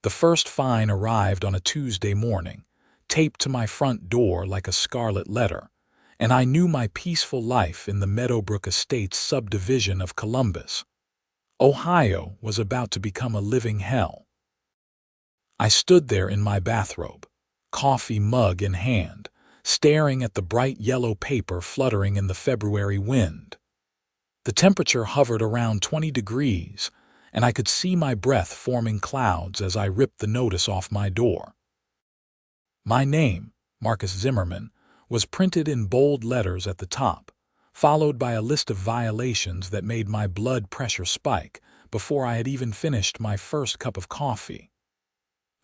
The first fine arrived on a Tuesday morning, taped to my front door like a scarlet letter, and I knew my peaceful life in the Meadowbrook Estates subdivision of Columbus, Ohio, was about to become a living hell. I stood there in my bathrobe, coffee mug in hand, staring at the bright yellow paper fluttering in the February wind. The temperature hovered around 20 degrees, and I could see my breath forming clouds as I ripped the notice off my door. My name, Marcus Zimmerman, was printed in bold letters at the top, followed by a list of violations that made my blood pressure spike before I had even finished my first cup of coffee.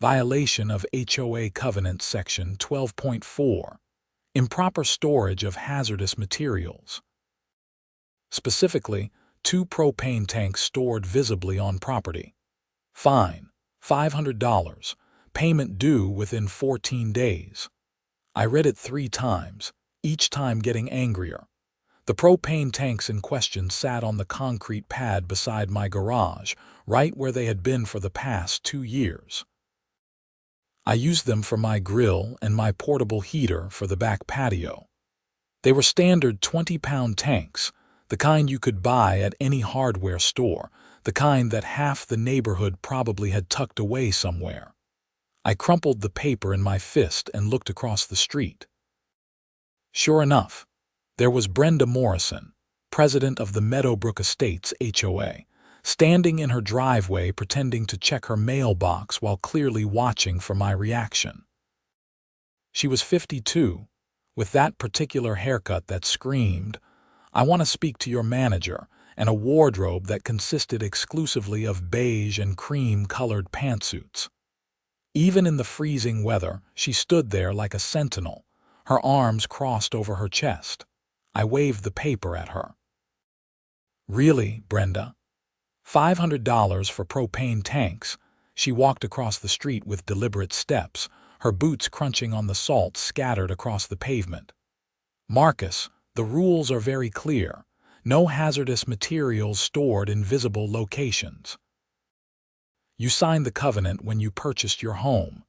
Violation of HOA Covenant Section 12.4, improper storage of hazardous materials. Specifically, 2 propane tanks stored visibly on property. Fine, $500, payment due within 14 days. I read it 3 times, each time getting angrier. The propane tanks in question sat on the concrete pad beside my garage, right where they had been for the past 2 years. I used them for my grill and my portable heater for the back patio. They were standard 20-pound tanks, the kind you could buy at any hardware store, the kind that half the neighborhood probably had tucked away somewhere. I crumpled the paper in my fist and looked across the street. Sure enough, there was Brenda Morrison, president of the Meadowbrook Estates HOA, standing in her driveway pretending to check her mailbox while clearly watching for my reaction. She was 52, with that particular haircut that screamed, "I want to speak to your manager," and a wardrobe that consisted exclusively of beige and cream-colored pantsuits. Even in the freezing weather, she stood there like a sentinel, her arms crossed over her chest. I waved the paper at her. "Really, Brenda? $500 for propane tanks?" She walked across the street with deliberate steps, her boots crunching on the salt scattered across the pavement. "Marcus, the rules are very clear. No hazardous materials stored in visible locations. You signed the covenant when you purchased your home.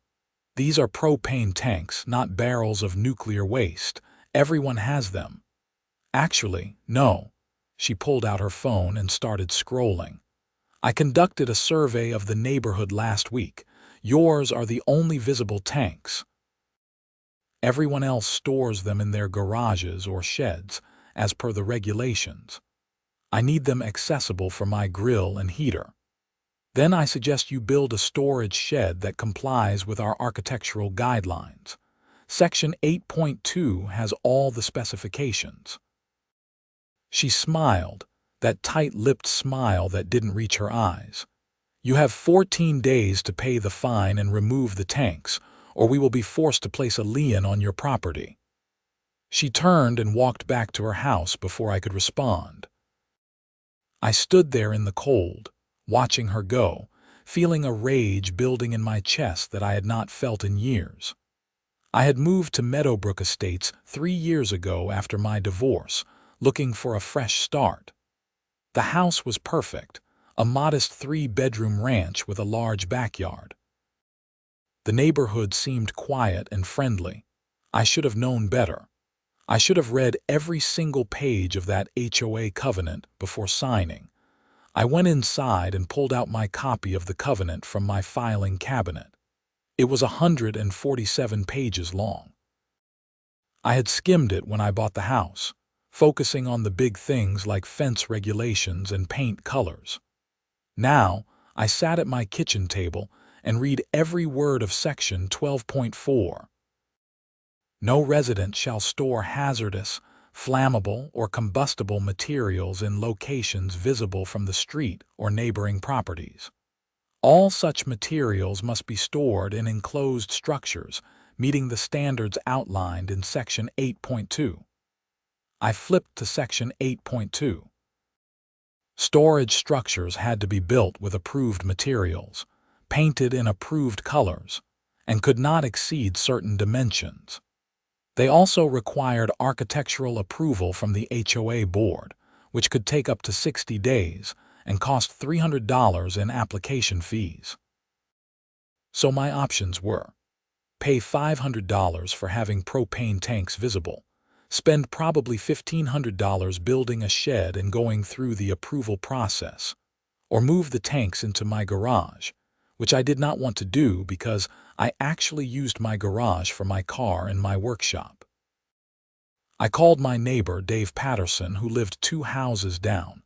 These are propane tanks, not barrels of nuclear waste. Everyone has them." "Actually, no." She pulled out her phone and started scrolling. "I conducted a survey of the neighborhood last week. Yours are the only visible tanks. Everyone else stores them in their garages or sheds, as per the regulations. I need them accessible for my grill and heater. Then I suggest you build a storage shed that complies with our architectural guidelines. Section 8.2 has all the specifications." She smiled, that tight-lipped smile that didn't reach her eyes. "You have 14 days to pay the fine and remove the tanks, or we will be forced to place a lien on your property." She turned and walked back to her house before I could respond. I stood there in the cold, watching her go, feeling a rage building in my chest that I had not felt in years. I had moved to Meadowbrook Estates 3 years ago after my divorce, looking for a fresh start. The house was perfect, a modest 3-bedroom ranch with a large backyard. The neighborhood seemed quiet and friendly. I should have known better. I should have read every single page of that HOA covenant before signing. I went inside and pulled out my copy of the covenant from my filing cabinet. It was 147 pages long. I had skimmed it when I bought the house, focusing on the big things like fence regulations and paint colors. Now, I sat at my kitchen table and read every word of Section 12.4. No resident shall store hazardous, flammable, or combustible materials in locations visible from the street or neighboring properties. All such materials must be stored in enclosed structures, meeting the standards outlined in Section 8.2. I flipped to Section 8.2. Storage structures had to be built with approved materials, painted in approved colors, and could not exceed certain dimensions. They also required architectural approval from the HOA board, which could take up to 60 days and cost $300 in application fees. So my options were: pay $500 for having propane tanks visible, spend probably $1,500 building a shed and going through the approval process, or move the tanks into my garage, which I did not want to do because I actually used my garage for my car and my workshop. I called my neighbor, Dave Patterson, who lived 2 houses down.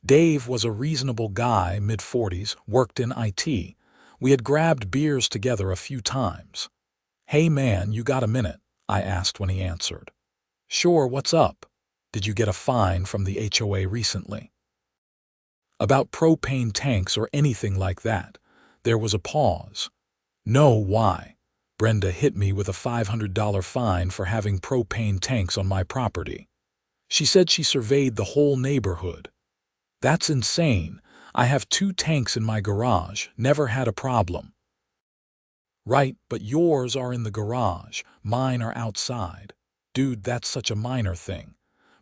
Dave was a reasonable guy, mid-40s, worked in IT. We had grabbed beers together a few times. "Hey man, you got a minute?" I asked when he answered. "Sure, what's up? Did you get a fine from the HOA recently?" "About propane tanks or anything like that?" There was a pause. "No, why?" "Brenda hit me with a $500 fine for having propane tanks on my property. She said she surveyed the whole neighborhood." "That's insane. I have 2 tanks in my garage, never had a problem." "Right, but yours are in the garage, mine are outside." "Dude, that's such a minor thing."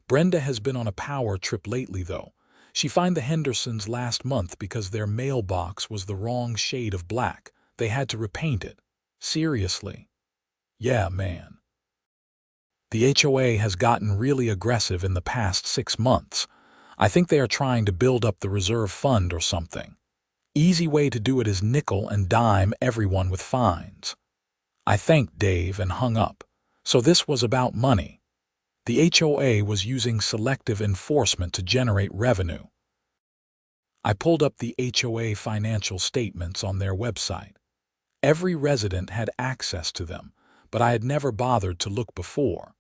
Brenda has been on a power trip lately, though. She fined the Hendersons last month because their mailbox was the wrong shade of black. They had to repaint it. Seriously. Yeah, man. The HOA has gotten really aggressive in the past 6 months. I think they are trying to build up the reserve fund or something. Easy way to do it is nickel and dime everyone with fines. I thanked Dave and hung up. So this was about money. The HOA was using selective enforcement to generate revenue. I pulled up the HOA financial statements on their website. Every resident had access to them, but I had never bothered to look before.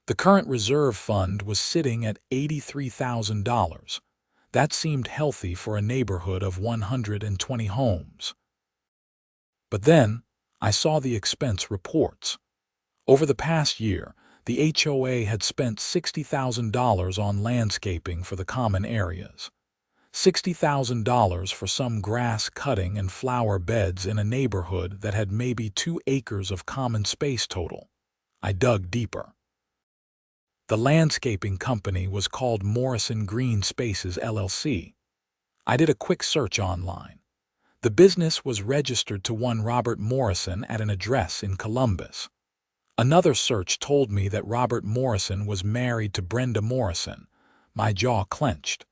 The current reserve fund was sitting at $83,000. That seemed healthy for a neighborhood of 120 homes. But then, I saw the expense reports. Over the past year, the HOA had spent $60,000 on landscaping for the common areas. $60,000 for some grass cutting and flower beds in a neighborhood that had maybe 2 acres of common space total. I dug deeper. The landscaping company was called Morrison Green Spaces, LLC. I did a quick search online. The business was registered to one Robert Morrison at an address in Columbus. Another search told me that Robert Morrison was married to Brenda Morrison. My jaw clenched.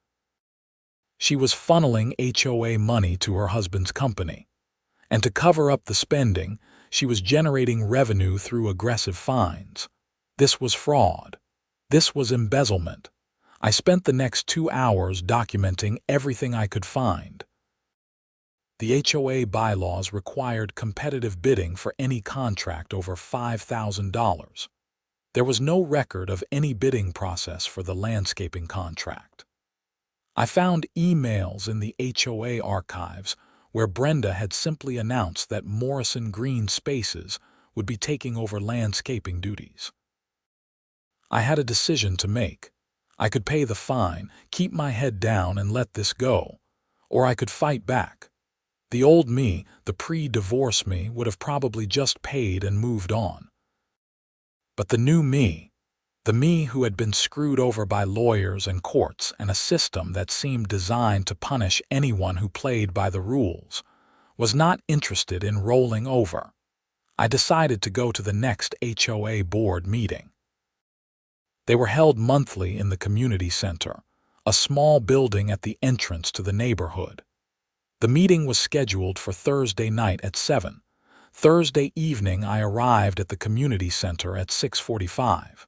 She was funneling HOA money to her husband's company. And to cover up the spending, she was generating revenue through aggressive fines. This was fraud. This was embezzlement. I spent the next 2 hours documenting everything I could find. The HOA bylaws required competitive bidding for any contract over $5,000. There was no record of any bidding process for the landscaping contract. I found emails in the HOA archives where Brenda had simply announced that Morrison Green Spaces would be taking over landscaping duties. I had a decision to make. I could pay the fine, keep my head down and let this go, or I could fight back. The old me, the pre-divorce me, would have probably just paid and moved on. But the new me, the me who had been screwed over by lawyers and courts and a system that seemed designed to punish anyone who played by the rules, was not interested in rolling over. I decided to go to the next HOA board meeting. They were held monthly in the community center, a small building at the entrance to the neighborhood. The meeting was scheduled for Thursday night at 7. Thursday evening I arrived at the community center at 6:45.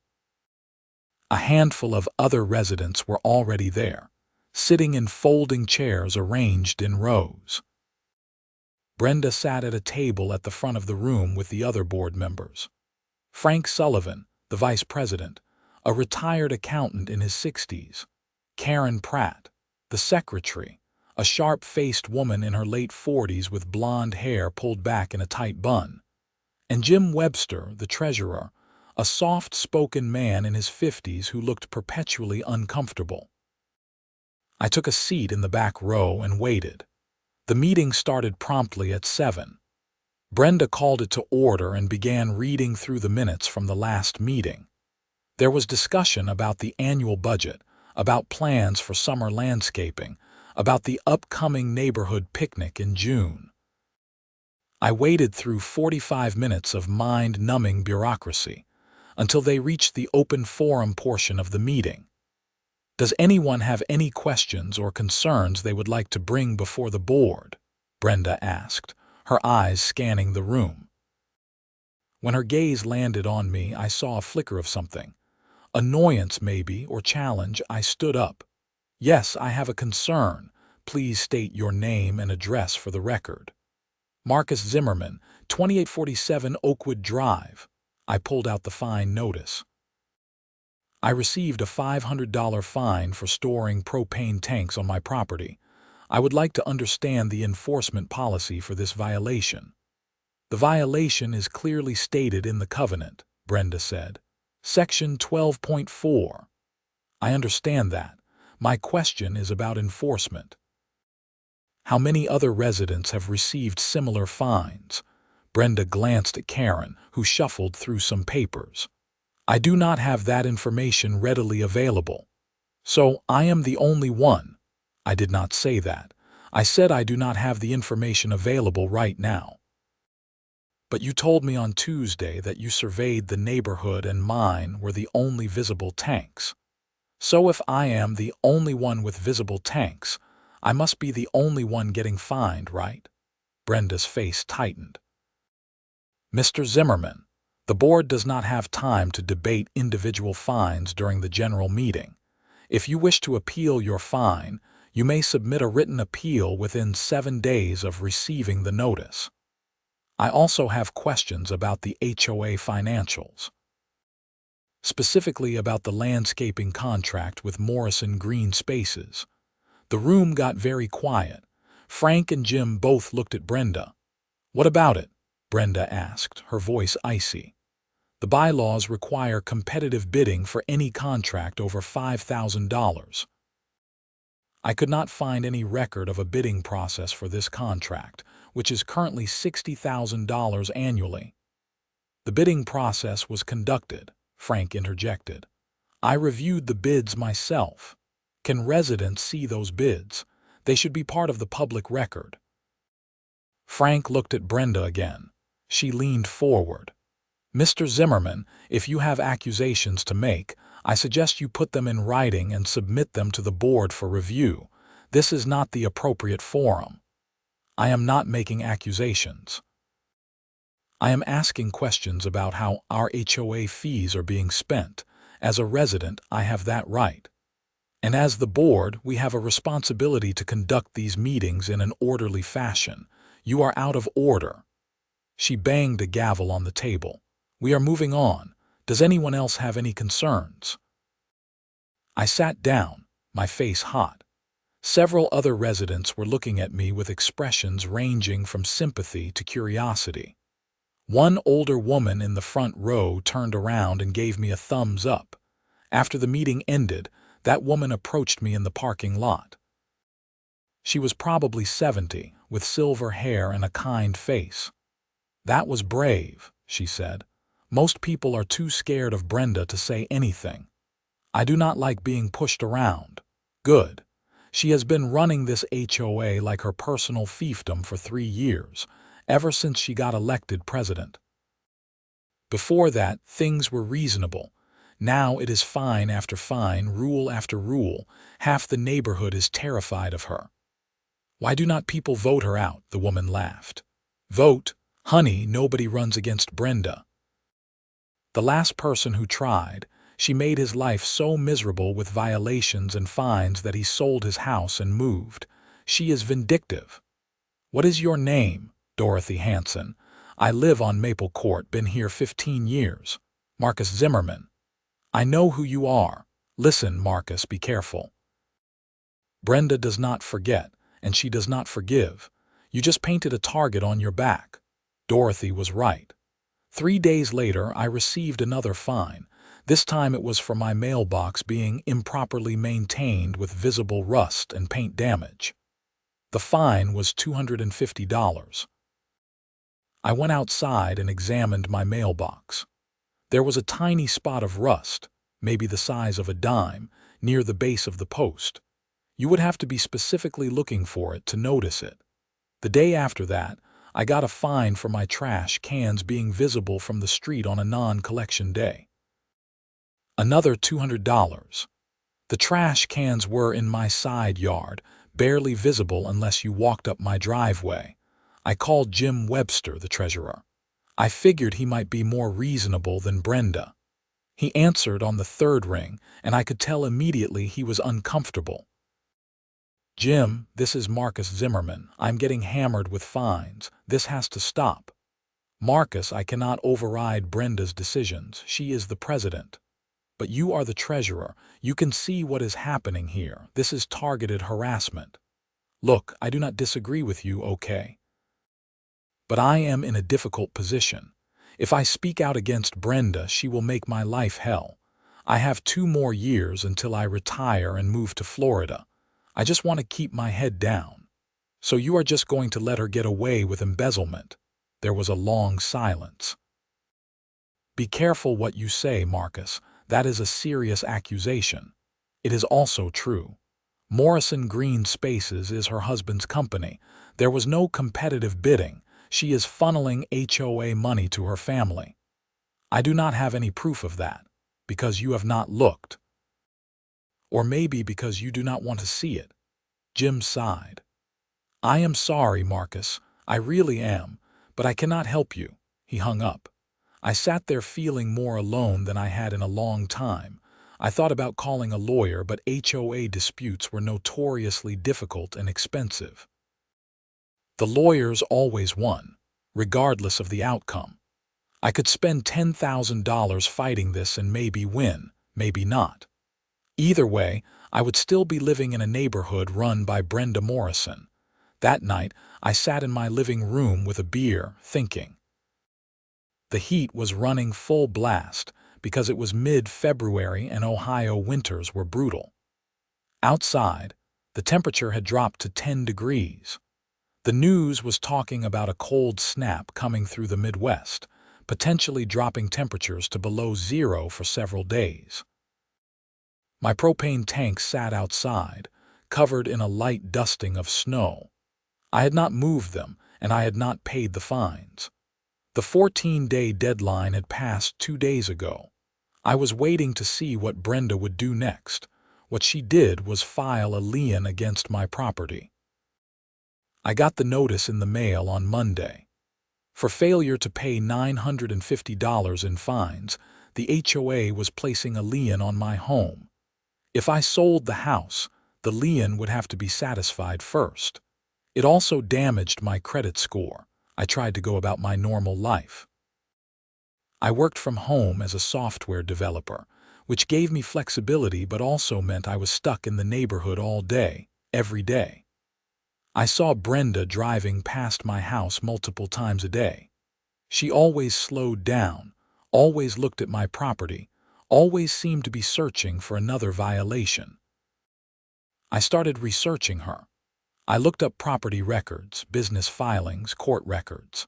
A handful of other residents were already there, sitting in folding chairs arranged in rows. Brenda sat at a table at the front of the room with the other board members. Frank Sullivan, the vice president, a retired accountant in his 60s. Karen Pratt, the secretary, a sharp-faced woman in her late 40s with blonde hair pulled back in a tight bun. And Jim Webster, the treasurer, a soft-spoken man in his 50s who looked perpetually uncomfortable. I took a seat in the back row and waited. The meeting started promptly at 7. Brenda called it to order and began reading through the minutes from the last meeting. There was discussion about the annual budget, about plans for summer landscaping, about the upcoming neighborhood picnic in June. I waited through 45 minutes of mind-numbing bureaucracy until they reached the open forum portion of the meeting. Does anyone have any questions or concerns they would like to bring before the board? Brenda asked, her eyes scanning the room. When her gaze landed on me, I saw a flicker of something. Annoyance, maybe, or challenge. I stood up. Yes, I have a concern. Please state your name and address for the record. Marcus Zimmerman, 2847 Oakwood Drive. I pulled out the fine notice. I received a $500 fine for storing propane tanks on my property. I would like to understand the enforcement policy for this violation. The violation is clearly stated in the covenant, Brenda said. Section 12.4. I understand that. My question is about enforcement. How many other residents have received similar fines? Brenda glanced at Karen, who shuffled through some papers. I do not have that information readily available. So, I am the only one. I did not say that. I said I do not have the information available right now. But you told me on Tuesday that you surveyed the neighborhood and mine were the only visible tanks. So if I am the only one with visible tanks, I must be the only one getting fined, right? Brenda's face tightened. Mr. Zimmerman, the board does not have time to debate individual fines during the general meeting. If you wish to appeal your fine, you may submit a written appeal within 7 days of receiving the notice. I also have questions about the HOA financials. Specifically about the landscaping contract with Morrison Green Spaces. The room got very quiet. Frank and Jim both looked at Brenda. What about it? Brenda asked, her voice icy. The bylaws require competitive bidding for any contract over $5,000. I could not find any record of a bidding process for this contract, which is currently $60,000 annually. The bidding process was conducted, Frank interjected. I reviewed the bids myself. Can residents see those bids? They should be part of the public record. Frank looked at Brenda again. She leaned forward. Mr. Zimmerman, if you have accusations to make, I suggest you put them in writing and submit them to the board for review. This is not the appropriate forum. I am not making accusations. I am asking questions about how our HOA fees are being spent. As a resident, I have that right. And as the board, we have a responsibility to conduct these meetings in an orderly fashion. You are out of order. She banged a gavel on the table. We are moving on. Does anyone else have any concerns? I sat down, my face hot. Several other residents were looking at me with expressions ranging from sympathy to curiosity. One older woman in the front row turned around and gave me a thumbs up. After the meeting ended, that woman approached me in the parking lot. She was probably 70, with silver hair and a kind face. That was brave, she said. Most people are too scared of Brenda to say anything. I do not like being pushed around. Good. She has been running this HOA like her personal fiefdom for 3 years, ever since she got elected president. Before that, things were reasonable. Now it is fine after fine, rule after rule. Half the neighborhood is terrified of her. Why do not people vote her out? The woman laughed. Vote? Honey, nobody runs against Brenda. The last person who tried, she made his life so miserable with violations and fines that he sold his house and moved. She is vindictive. What is your name? Dorothy Hanson. I live on Maple Court, been here 15 years. Marcus Zimmerman. I know who you are. Listen, Marcus, be careful. Brenda does not forget, and she does not forgive. You just painted a target on your back. Dorothy was right. 3 days later, I received another fine. This time it was for my mailbox being improperly maintained with visible rust and paint damage. The fine was $250. I went outside and examined my mailbox. There was a tiny spot of rust, maybe the size of a dime, near the base of the post. You would have to be specifically looking for it to notice it. The day after that, I got a fine for my trash cans being visible from the street on a non-collection day. Another $200. The trash cans were in my side yard, barely visible unless you walked up my driveway. I called Jim Webster, the treasurer. I figured he might be more reasonable than Brenda. He answered on the third ring, and I could tell immediately he was uncomfortable. "Jim, this is Marcus Zimmerman. I'm getting hammered with fines. This has to stop." "Marcus, I cannot override Brenda's decisions. She is the president. But you are the treasurer. You can see what is happening here. This is targeted harassment. Look, I do not disagree with you, okay? But I am in a difficult position. If I speak out against Brenda, she will make my life hell. I have 2 more years until I retire and move to Florida. I just want to keep my head down. So you are just going to let her get away with embezzlement?" There was a long silence. "Be careful what you say, Marcus. That is a serious accusation. It is also true. Morrison Green Spaces is her husband's company. There was no competitive bidding. She is funneling HOA money to her family. I do not have any proof of that, because you have not looked. Or maybe because you do not want to see it." Jim sighed. "I am sorry, Marcus. I really am, but I cannot help you." He hung up. I sat there feeling more alone than I had in a long time. I thought about calling a lawyer, but HOA disputes were notoriously difficult and expensive. The lawyers always won, regardless of the outcome. I could spend $10,000 fighting this and maybe win, maybe not. Either way, I would still be living in a neighborhood run by Brenda Morrison. That night, I sat in my living room with a beer, thinking. The heat was running full blast because it was mid-February and Ohio winters were brutal. Outside, the temperature had dropped to 10 degrees. The news was talking about a cold snap coming through the Midwest, potentially dropping temperatures to below 0 for several days. My propane tank sat outside, covered in a light dusting of snow. I had not moved them, and I had not paid the fines. The 14-day deadline had passed 2 days ago. I was waiting to see what Brenda would do next. What she did was file a lien against my property. I got the notice in the mail on Monday. For failure to pay $950 in fines, the HOA was placing a lien on my home. If I sold the house, the lien would have to be satisfied first. It also damaged my credit score. I tried to go about my normal life. I worked from home as a software developer, which gave me flexibility but also meant I was stuck in the neighborhood all day, every day. I saw Brenda driving past my house multiple times a day. She always slowed down, always looked at my property, always seemed to be searching for another violation. I started researching her. I looked up property records, business filings, court records.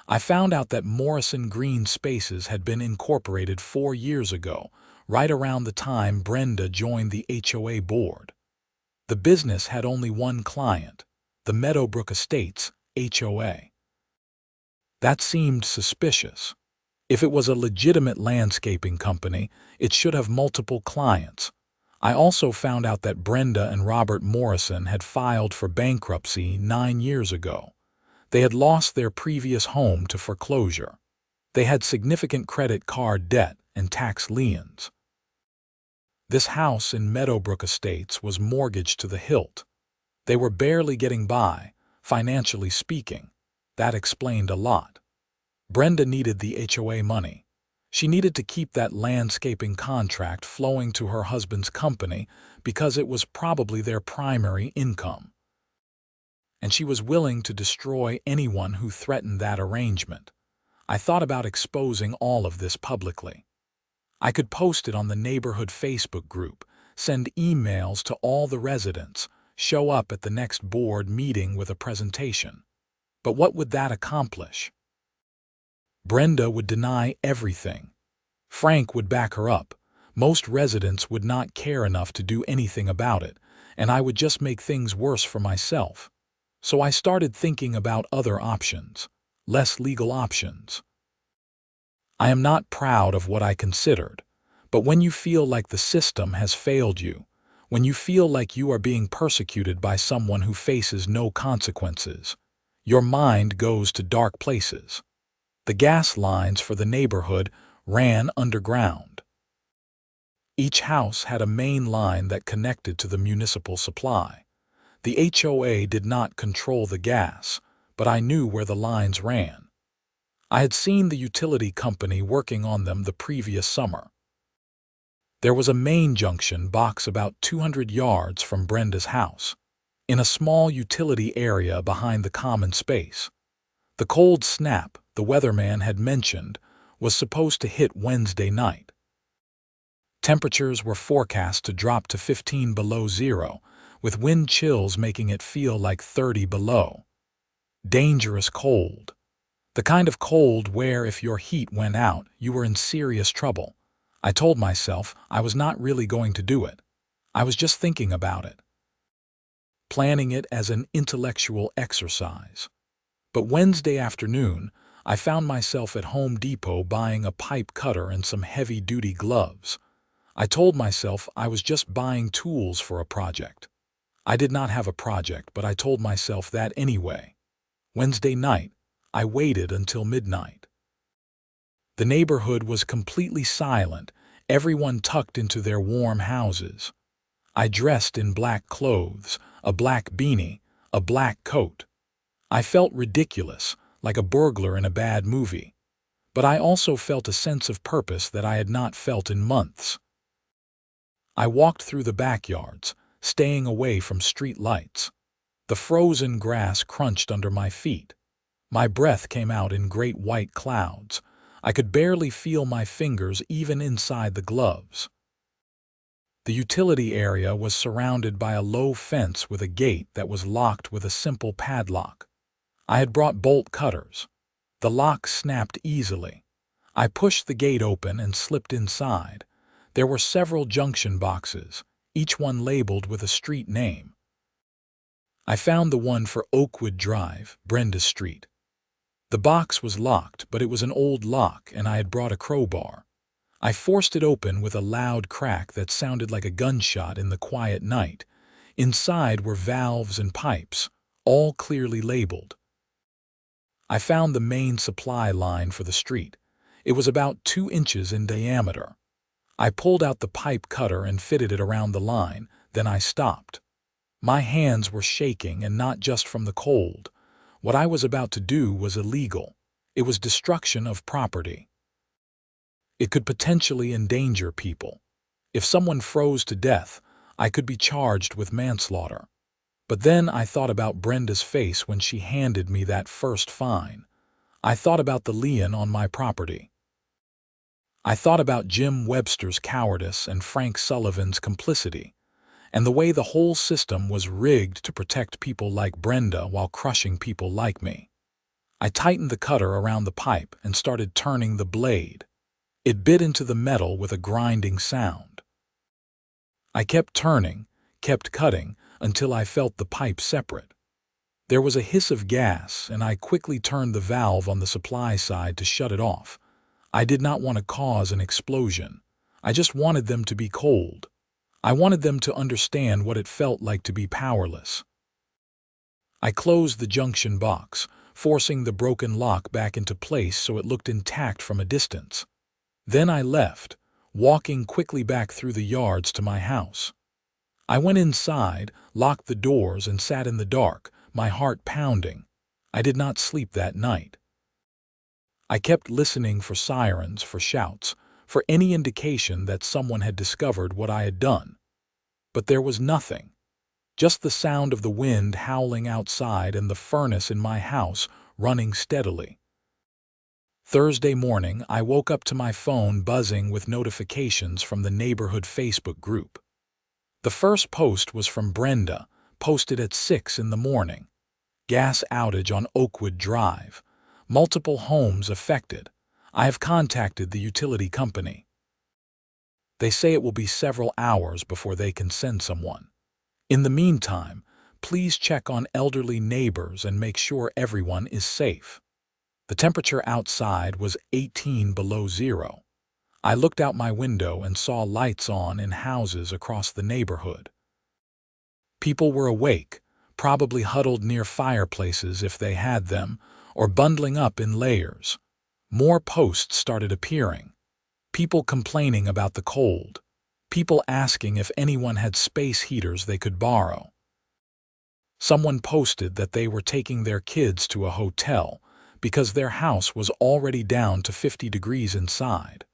I found out that Morrison Green Spaces had been incorporated 4 years ago, right around the time Brenda joined the HOA board. The business had only one client, the Meadowbrook Estates, HOA. That seemed suspicious. If it was a legitimate landscaping company, it should have multiple clients. I also found out that Brenda and Robert Morrison had filed for bankruptcy 9 years ago. They had lost their previous home to foreclosure. They had significant credit card debt and tax liens. This house in Meadowbrook Estates was mortgaged to the hilt. They were barely getting by, financially speaking. That explained a lot. Brenda needed the HOA money. She needed to keep that landscaping contract flowing to her husband's company because it was probably their primary income. And she was willing to destroy anyone who threatened that arrangement. I thought about exposing all of this publicly. I could post it on the neighborhood Facebook group, send emails to all the residents, show up at the next board meeting with a presentation. But what would that accomplish? Brenda would deny everything. Frank would back her up. Most residents would not care enough to do anything about it, and I would just make things worse for myself. So I started thinking about other options, less legal options. I am not proud of what I considered, but when you feel like the system has failed you, when you feel like you are being persecuted by someone who faces no consequences, your mind goes to dark places. The gas lines for the neighborhood ran underground. Each house had a main line that connected to the municipal supply. The HOA did not control the gas, but I knew where the lines ran. I had seen the utility company working on them the previous summer. There was a main junction box about 200 yards from Brenda's house, in a small utility area behind the common space. The cold snap the weatherman had mentioned was supposed to hit Wednesday night. Temperatures were forecast to drop to 15 below zero, with wind chills making it feel like 30 below. Dangerous cold. The kind of cold where if your heat went out, you were in serious trouble. I told myself I was not really going to do it. I was just thinking about it, planning it as an intellectual exercise. But Wednesday afternoon, I found myself at Home Depot buying a pipe cutter and some heavy-duty gloves. I told myself I was just buying tools for a project. I did not have a project, but I told myself that anyway. Wednesday night, I waited until midnight. The neighborhood was completely silent, everyone tucked into their warm houses. I dressed in black clothes, a black beanie, a black coat. I felt ridiculous, like a burglar in a bad movie. But I also felt a sense of purpose that I had not felt in months. I walked through the backyards, staying away from street lights. The frozen grass crunched under my feet. My breath came out in great white clouds. I could barely feel my fingers even inside the gloves. The utility area was surrounded by a low fence with a gate that was locked with a simple padlock. I had brought bolt cutters. The lock snapped easily. I pushed the gate open and slipped inside. There were several junction boxes, each one labeled with a street name. I found the one for Oakwood Drive, Brenda Street. The box was locked, but it was an old lock and I had brought a crowbar. I forced it open with a loud crack that sounded like a gunshot in the quiet night. Inside were valves and pipes, all clearly labeled. I found the main supply line for the street. It was about 2 inches in diameter. I pulled out the pipe cutter and fitted it around the line, then I stopped. My hands were shaking, and not just from the cold. What I was about to do was illegal. It was destruction of property. It could potentially endanger people. If someone froze to death, I could be charged with manslaughter. But then I thought about Brenda's face when she handed me that first fine. I thought about the lien on my property. I thought about Jim Webster's cowardice and Frank Sullivan's complicity, and the way the whole system was rigged to protect people like Brenda while crushing people like me. I tightened the cutter around the pipe and started turning the blade. It bit into the metal with a grinding sound. I kept turning, kept cutting, until I felt the pipe separate. There was a hiss of gas, and I quickly turned the valve on the supply side to shut it off. I did not want to cause an explosion. I just wanted them to be cold. I wanted them to understand what it felt like to be powerless. I closed the junction box, forcing the broken lock back into place so it looked intact from a distance. Then I left, walking quickly back through the yards to my house. I went inside, locked the doors, and sat in the dark, my heart pounding. I did not sleep that night. I kept listening for sirens, for shouts, for any indication that someone had discovered what I had done. But there was nothing. Just the sound of the wind howling outside and the furnace in my house running steadily. Thursday morning, I woke up to my phone buzzing with notifications from the neighborhood Facebook group. The first post was from Brenda, posted at 6 in the morning. Gas outage on Oakwood Drive. Multiple homes affected. I have contacted the utility company. They say it will be several hours before they can send someone. In the meantime, Please check on elderly neighbors and make sure everyone is safe. The temperature outside was 18 below zero. I looked out my window and saw lights on in houses across the neighborhood. People were awake, probably huddled near fireplaces if they had them, or bundling up in layers. More posts started appearing. People complaining about the cold. People asking if anyone had space heaters they could borrow. Someone posted that they were taking their kids to a hotel because their house was already down to 50 degrees inside.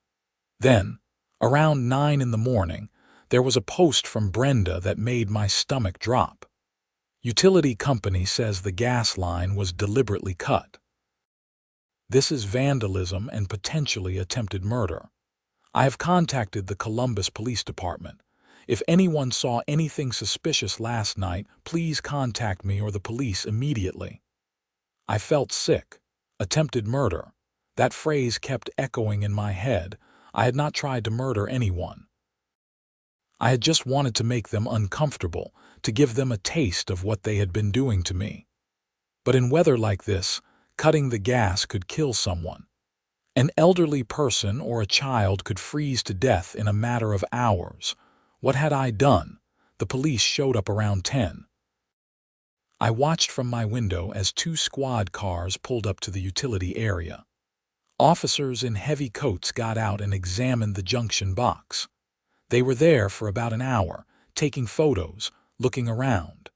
Then, around 9 in the morning, there was a post from Brenda that made my stomach drop. Utility company says the gas line was deliberately cut. This is vandalism and potentially attempted murder. I have contacted the Columbus Police Department. If anyone saw anything suspicious last night, please contact me or the police immediately. I felt sick. Attempted murder. That phrase kept echoing in my head. I had not tried to murder anyone. I had just wanted to make them uncomfortable, to give them a taste of what they had been doing to me. But in weather like this, cutting the gas could kill someone. An elderly person or a child could freeze to death in a matter of hours. What had I done? The police showed up around 10. I watched from my window as 2 squad cars pulled up to the utility area. Officers in heavy coats got out and examined the junction box. They were there for about an hour, taking photos, looking around.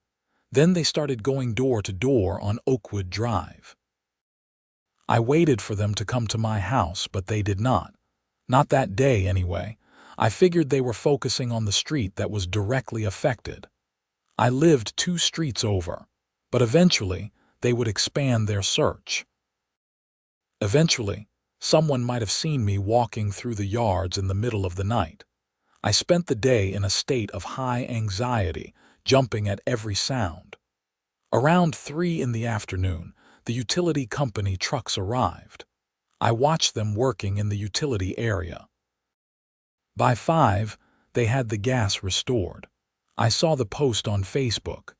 Then they started going door to door on Oakwood Drive. I waited for them to come to my house, but they did not. Not that day, anyway. I figured they were focusing on the street that was directly affected. I lived 2 streets over, but eventually they would expand their search. Eventually, someone might have seen me walking through the yards in the middle of the night. I spent the day in a state of high anxiety, jumping at every sound. Around 3 in the afternoon, the utility company trucks arrived. I watched them working in the utility area. By 5, they had the gas restored. I saw the post on Facebook.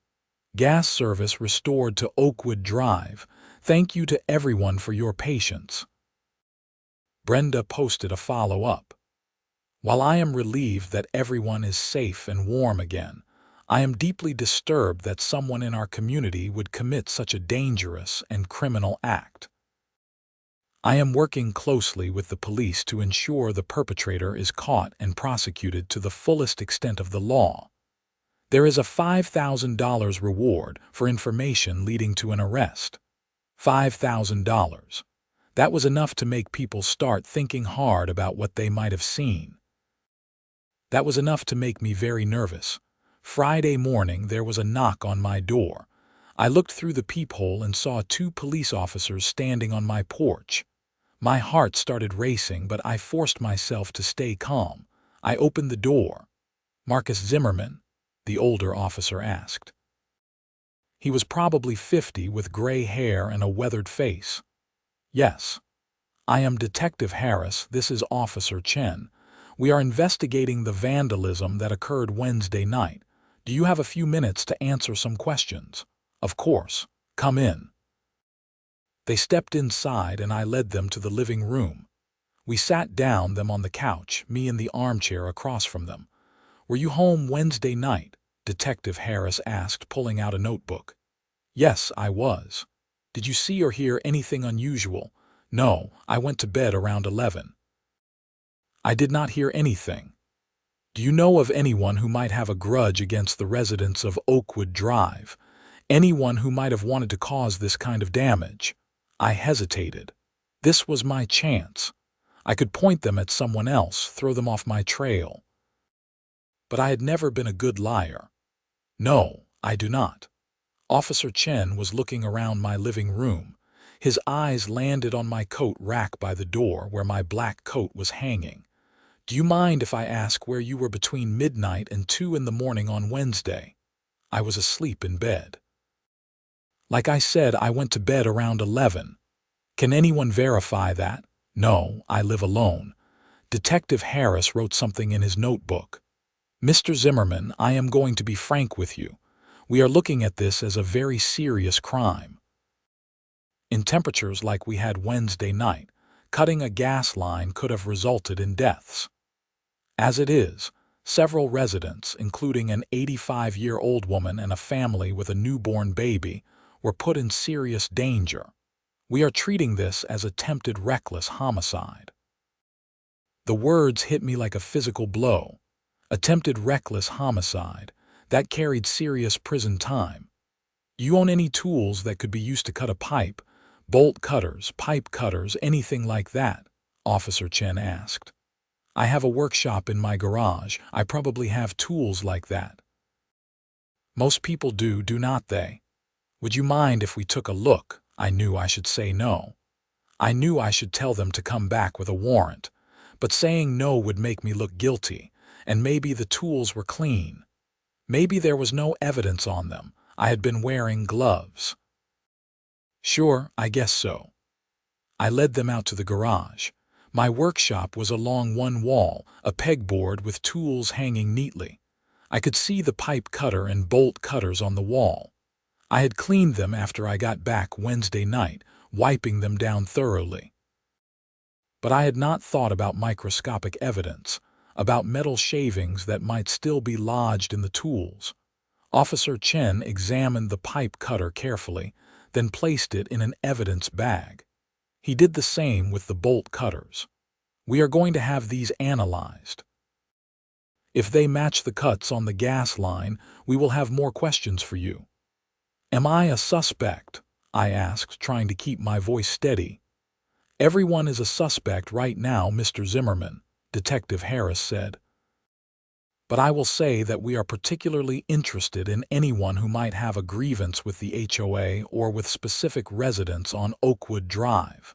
Gas service restored to Oakwood Drive. Thank you to everyone for your patience. Brenda posted a follow-up. While I am relieved that everyone is safe and warm again, I am deeply disturbed that someone in our community would commit such a dangerous and criminal act. I am working closely with the police to ensure the perpetrator is caught and prosecuted to the fullest extent of the law. There is a $5,000 reward for information leading to an arrest. $5,000. That was enough to make people start thinking hard about what they might have seen. That was enough to make me very nervous. Friday morning, there was a knock on my door. I looked through the peephole and saw 2 police officers standing on my porch. My heart started racing, but I forced myself to stay calm. I opened the door. "Marcus Zimmerman?" the older officer asked. He was probably 50 with gray hair and a weathered face. "Yes. I am Detective Harris. This is Officer Chen. We are investigating the vandalism that occurred Wednesday night. Do you have a few minutes to answer some questions?" "Of course. Come in." They stepped inside and I led them to the living room. We sat down them on the couch, me in the armchair across from them. "Were you home Wednesday night?" Detective Harris asked, pulling out a notebook. "Yes, I was." "Did you see or hear anything unusual?" "No, I went to bed around 11. I did not hear anything." "Do you know of anyone who might have a grudge against the residents of Oakwood Drive? Anyone who might have wanted to cause this kind of damage?" I hesitated. This was my chance. I could point them at someone else, throw them off my trail. But I had never been a good liar. "No, I do not." Officer Chen was looking around my living room. His eyes landed on my coat rack by the door where my black coat was hanging. "Do you mind if I ask where you were between midnight and 2 in the morning on Wednesday?" I was asleep in bed. "Like I said, I went to bed around 11. Can anyone verify that?" "No, I live alone." Detective Harris wrote something in his notebook. "Mr. Zimmerman, I am going to be frank with you. We are looking at this as a very serious crime. In temperatures like we had Wednesday night, cutting a gas line could have resulted in deaths. As it is, several residents, including an 85-year-old woman and a family with a newborn baby, were put in serious danger. We are treating this as attempted reckless homicide. The words hit me like a physical blow. Attempted reckless homicide. That carried serious prison time. You own any tools that could be used to cut a pipe? Bolt cutters, pipe cutters, anything like that? Officer Chen asked. I have a workshop in my garage. I probably have tools like that. Most people do not they? Would you mind if we took a look? I knew I should say no. I knew I should tell them to come back with a warrant, but saying no would make me look guilty, and maybe the tools were clean. Maybe there was no evidence on them. I had been wearing gloves. Sure, I guess so. I led them out to the garage. My workshop was along one wall, a pegboard with tools hanging neatly. I could see the pipe cutter and bolt cutters on the wall. I had cleaned them after I got back Wednesday night, wiping them down thoroughly. But I had not thought about microscopic evidence, about metal shavings that might still be lodged in the tools. Officer Chen examined the pipe cutter carefully, then placed it in an evidence bag. He did the same with the bolt cutters. We are going to have these analyzed. If they match the cuts on the gas line, we will have more questions for you. Am I a suspect? I asked, trying to keep my voice steady. Everyone is a suspect right now, Mr. Zimmerman, Detective Harris said. But I will say that we are particularly interested in anyone who might have a grievance with the HOA or with specific residents on Oakwood Drive.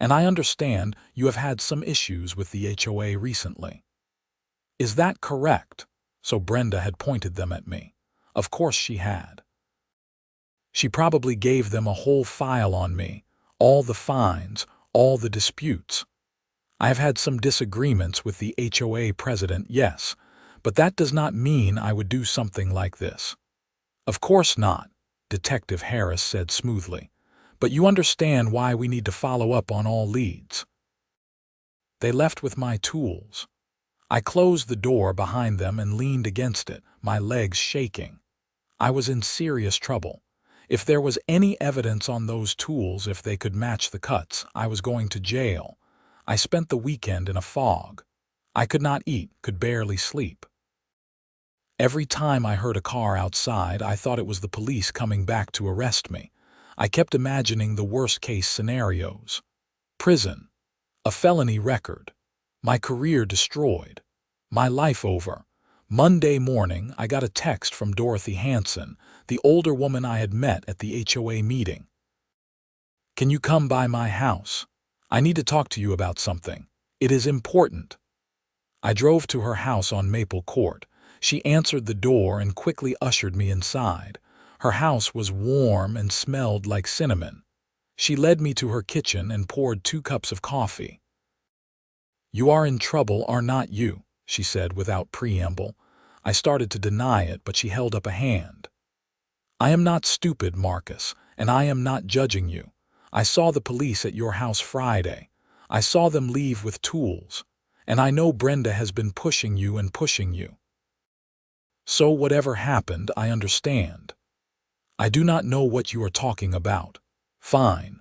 And I understand you have had some issues with the HOA recently. Is that correct? So Brenda had pointed them at me. Of course she had. She probably gave them a whole file on me, all the fines, all the disputes. I have had some disagreements with the HOA president, yes, but that does not mean I would do something like this. Of course not, Detective Harris said smoothly, but you understand why we need to follow up on all leads. They left with my tools. I closed the door behind them and leaned against it, my legs shaking. I was in serious trouble. If there was any evidence on those tools, if they could match the cuts, I was going to jail. I spent the weekend in a fog. I could not eat, could barely sleep. Every time I heard a car outside, I thought it was the police coming back to arrest me. I kept imagining the worst-case scenarios. Prison, a felony record, my career destroyed, my life over. Monday morning, I got a text from Dorothy Hanson, the older woman I had met at the HOA meeting. Can you come by my house? I need to talk to you about something. It is important. I drove to her house on Maple Court. She answered the door and quickly ushered me inside. Her house was warm and smelled like cinnamon. She led me to her kitchen and poured 2 cups of coffee. You are in trouble, are not you? She said without preamble. I started to deny it, but she held up a hand. I am not stupid, Marcus, and I am not judging you. I saw the police at your house Friday. I saw them leave with tools, and I know Brenda has been pushing you and pushing you. So whatever happened, I understand. I do not know what you are talking about. Fine.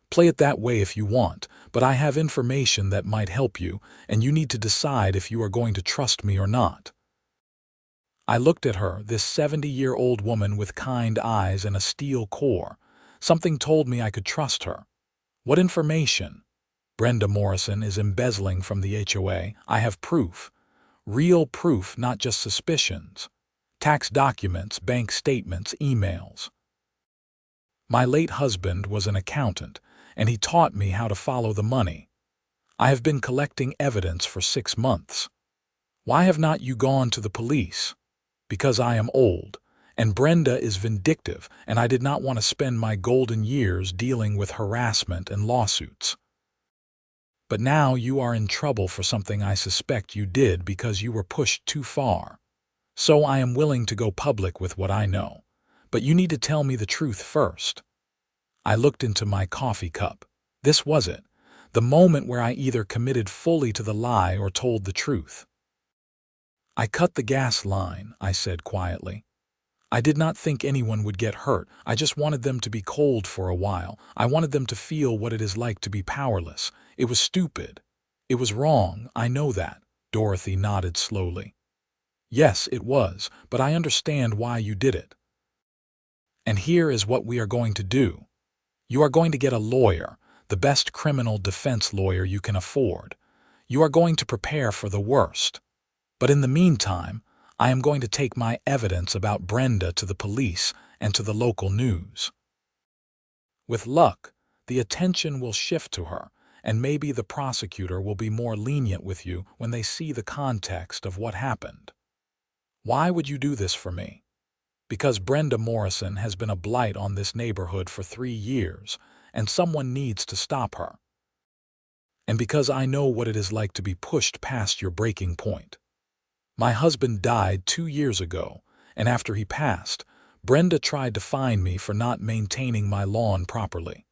Play it that way if you want, but I have information that might help you, and you need to decide if you are going to trust me or not. I looked at her, this 70-year-old woman with kind eyes and a steel core. Something told me I could trust her. What information? Brenda Morrison is embezzling from the HOA. I have proof. Real proof, not just suspicions. Tax documents, bank statements, emails. My late husband was an accountant, and he taught me how to follow the money. I have been collecting evidence for 6 months. Why have not you gone to the police? Because I am old, and Brenda is vindictive, and I did not want to spend my golden years dealing with harassment and lawsuits. But now you are in trouble for something I suspect you did because you were pushed too far. So I am willing to go public with what I know. But you need to tell me the truth first. I looked into my coffee cup. This was it, the moment where I either committed fully to the lie or told the truth. I cut the gas line, I said quietly. I did not think anyone would get hurt. I just wanted them to be cold for a while. I wanted them to feel what it is like to be powerless. It was stupid. It was wrong, I know that. Dorothy nodded slowly. Yes, it was, but I understand why you did it. And here is what we are going to do. You are going to get a lawyer, the best criminal defense lawyer you can afford. You are going to prepare for the worst. But in the meantime, I am going to take my evidence about Brenda to the police and to the local news. With luck, the attention will shift to her, and maybe the prosecutor will be more lenient with you when they see the context of what happened. Why would you do this for me? Because Brenda Morrison has been a blight on this neighborhood for 3 years, and someone needs to stop her. And because I know what it is like to be pushed past your breaking point. My husband died 2 years ago, and after he passed, Brenda tried to fine me for not maintaining my lawn properly.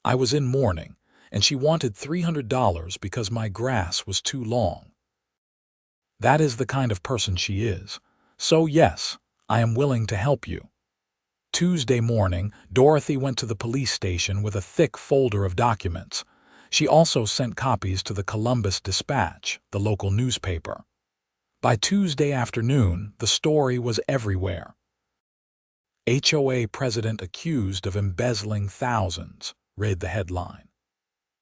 I was in mourning, and she wanted $300 because my grass was too long. That is the kind of person she is. So yes, I am willing to help you. Tuesday morning, Dorothy went to the police station with a thick folder of documents. She also sent copies to the Columbus Dispatch, the local newspaper. By Tuesday afternoon, the story was everywhere. HOA president accused of embezzling thousands, read the headline.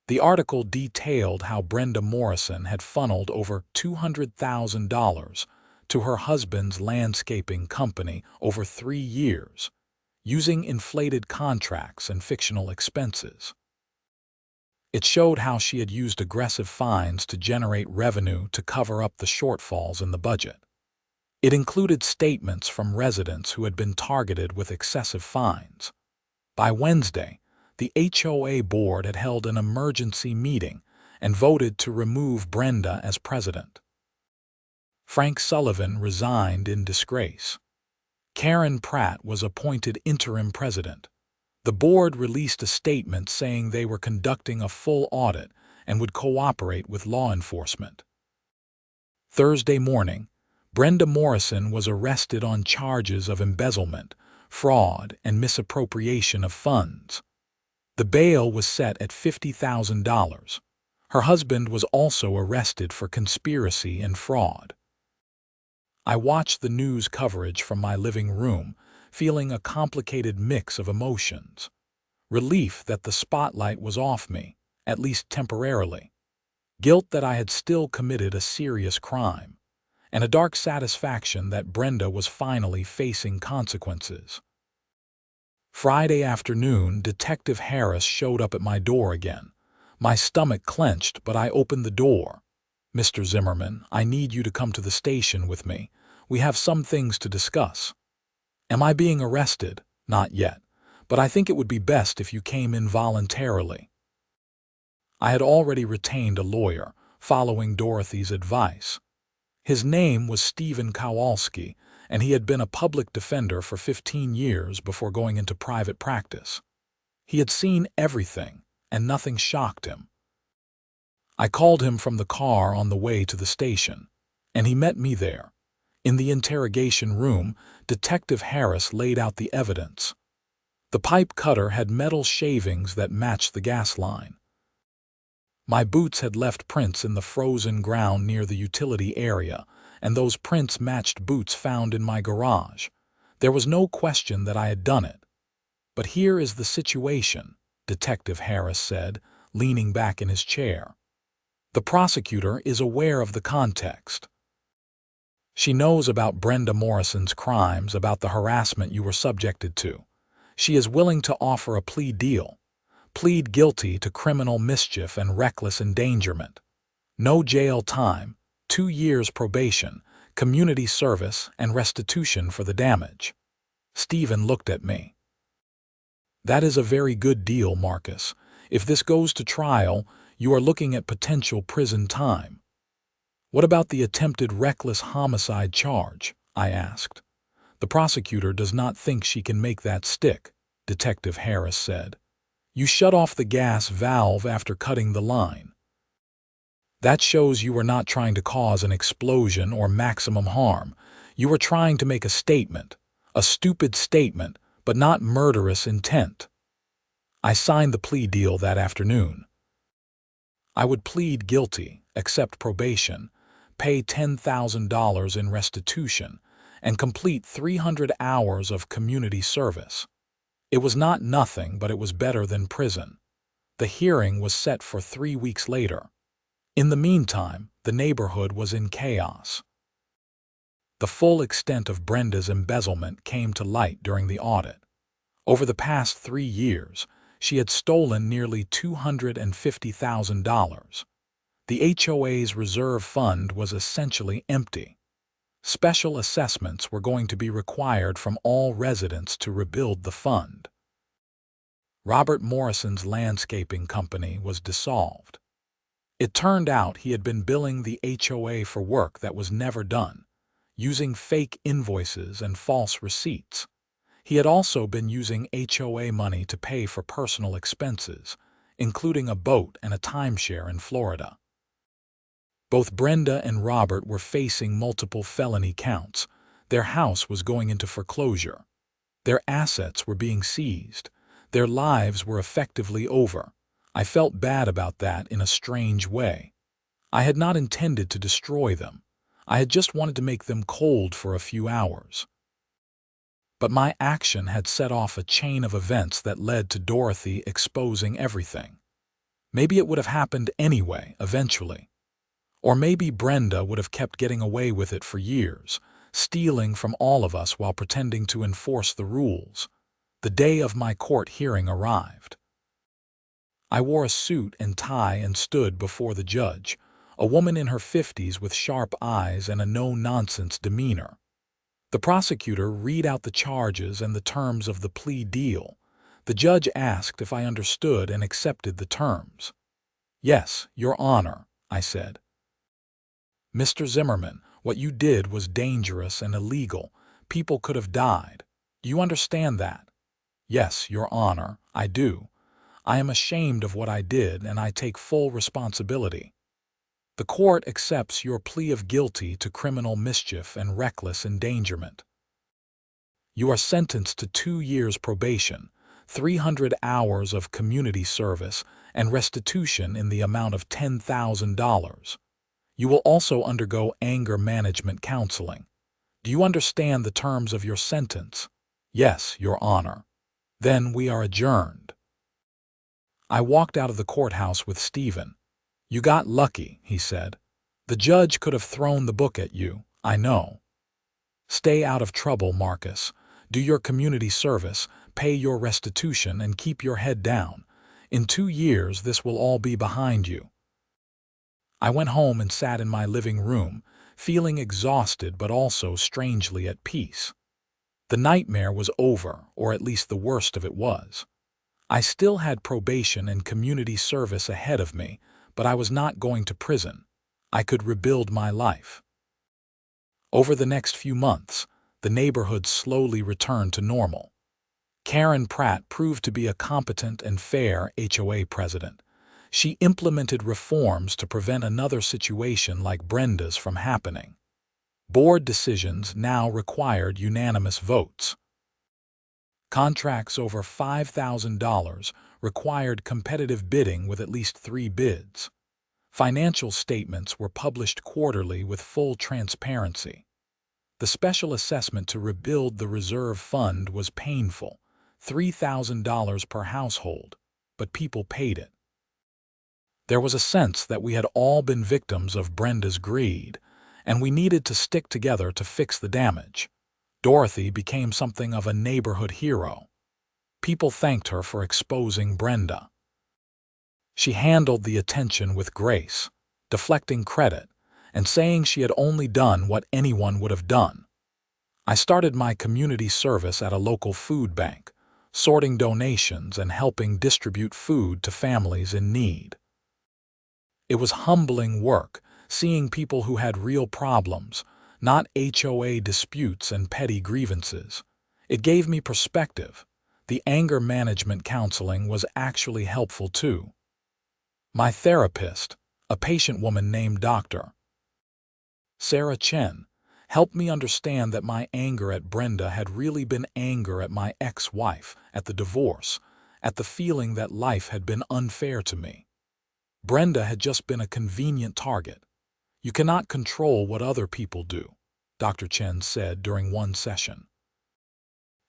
The article detailed how Brenda Morrison had funneled over $200,000 to her husband's landscaping company over 3 years, using inflated contracts and fictional expenses. It showed how she had used aggressive fines to generate revenue to cover up the shortfalls in the budget. It included statements from residents who had been targeted with excessive fines. By Wednesday, the HOA board had held an emergency meeting and voted to remove Brenda as president. Frank Sullivan resigned in disgrace. Karen Pratt was appointed interim president. The board released a statement saying they were conducting a full audit and would cooperate with law enforcement. Thursday morning, Brenda Morrison was arrested on charges of embezzlement, fraud, and misappropriation of funds. The bail was set at $50,000. Her husband was also arrested for conspiracy and fraud. I watched the news coverage from my living room, feeling a complicated mix of emotions. Relief that the spotlight was off me, at least temporarily. Guilt that I had still committed a serious crime. And a dark satisfaction that Brenda was finally facing consequences. Friday afternoon, Detective Harris showed up at my door again. My stomach clenched, but I opened the door. "Mr. Zimmerman, I need you to come to the station with me. We have some things to discuss." "Am I being arrested?" "Not yet, but I think it would be best if you came in voluntarily." I had already retained a lawyer, following Dorothy's advice. His name was Stephen Kowalski, and he had been a public defender for 15 years before going into private practice. He had seen everything, and nothing shocked him. I called him from the car on the way to the station, and he met me there. In the interrogation room, Detective Harris laid out the evidence. The pipe cutter had metal shavings that matched the gas line. My boots had left prints in the frozen ground near the utility area, and those prints matched boots found in my garage. There was no question that I had done it. "But here is the situation," Detective Harris said, leaning back in his chair. "The prosecutor is aware of the context. She knows about Brenda Morrison's crimes, about the harassment you were subjected to. She is willing to offer a plea deal. Plead guilty to criminal mischief and reckless endangerment. No jail time, 2 years probation, community service, and restitution for the damage." Stephen looked at me. "That is a very good deal, Marcus. If this goes to trial, you are looking at potential prison time." "What about the attempted reckless homicide charge?" I asked. The prosecutor does not think she can make that stick, Detective Harris said. You shut off the gas valve after cutting the line. That shows you were not trying to cause an explosion or maximum harm. You were trying to make a statement, a stupid statement, but not murderous intent. I signed the plea deal that afternoon. I would plead guilty, accept probation, pay $10,000 in restitution, and complete 300 hours of community service. It was not nothing, but it was better than prison. The hearing was set for 3 weeks later. In the meantime, the neighborhood was in chaos. The full extent of Brenda's embezzlement came to light during the audit. Over the past 3 years, she had stolen nearly $250,000. The HOA's reserve fund was essentially empty. Special assessments were going to be required from all residents to rebuild the fund. Robert Morrison's landscaping company was dissolved. It turned out he had been billing the HOA for work that was never done, using fake invoices and false receipts. He had also been using HOA money to pay for personal expenses, including a boat and a timeshare in Florida. Both Brenda and Robert were facing multiple felony counts. Their house was going into foreclosure. Their assets were being seized. Their lives were effectively over. I felt bad about that in a strange way. I had not intended to destroy them. I had just wanted to make them cold for a few hours. But my action had set off a chain of events that led to Dorothy exposing everything. Maybe it would have happened anyway, eventually. Or maybe Brenda would have kept getting away with it for years, stealing from all of us while pretending to enforce the rules. The day of my court hearing arrived. I wore a suit and tie and stood before the judge, a woman in her 50s with sharp eyes and a no-nonsense demeanor. The prosecutor read out the charges and the terms of the plea deal. The judge asked if I understood and accepted the terms. "Yes, Your Honor," I said. "Mr. Zimmerman, what you did was dangerous and illegal. People could have died. Do you understand that?" "Yes, Your Honor, I do. I am ashamed of what I did and I take full responsibility." "The court accepts your plea of guilty to criminal mischief and reckless endangerment. You are sentenced to 2 years probation, 300 hours of community service, and restitution in the amount of $10,000. You will also undergo anger management counseling. Do you understand the terms of your sentence?" "Yes, Your Honor." "Then we are adjourned." I walked out of the courthouse with Stephen. "You got lucky," he said. "The judge could have thrown the book at you, I know. Stay out of trouble, Marcus. Do your community service, pay your restitution, and keep your head down. In 2 years, this will all be behind you." I went home and sat in my living room, feeling exhausted but also strangely at peace. The nightmare was over, or at least the worst of it was. I still had probation and community service ahead of me, but I was not going to prison. I could rebuild my life. Over the next few months, the neighborhood slowly returned to normal. Karen Pratt proved to be a competent and fair HOA president. She implemented reforms to prevent another situation like Brenda's from happening. Board decisions now required unanimous votes. Contracts over $5,000 required competitive bidding with at least 3 bids. Financial statements were published quarterly with full transparency. The special assessment to rebuild the reserve fund was painful, $3,000 per household, but people paid it. There was a sense that we had all been victims of Brenda's greed, and we needed to stick together to fix the damage. Dorothy became something of a neighborhood hero. People thanked her for exposing Brenda. She handled the attention with grace, deflecting credit, and saying she had only done what anyone would have done. I started my community service at a local food bank, sorting donations and helping distribute food to families in need. It was humbling work, seeing people who had real problems, not HOA disputes and petty grievances. It gave me perspective. The anger management counseling was actually helpful too. My therapist, a patient woman named Dr. Sarah Chen, helped me understand that my anger at Brenda had really been anger at my ex-wife, at the divorce, at the feeling that life had been unfair to me. Brenda had just been a convenient target. You cannot control what other people do, Dr. Chen said during one session.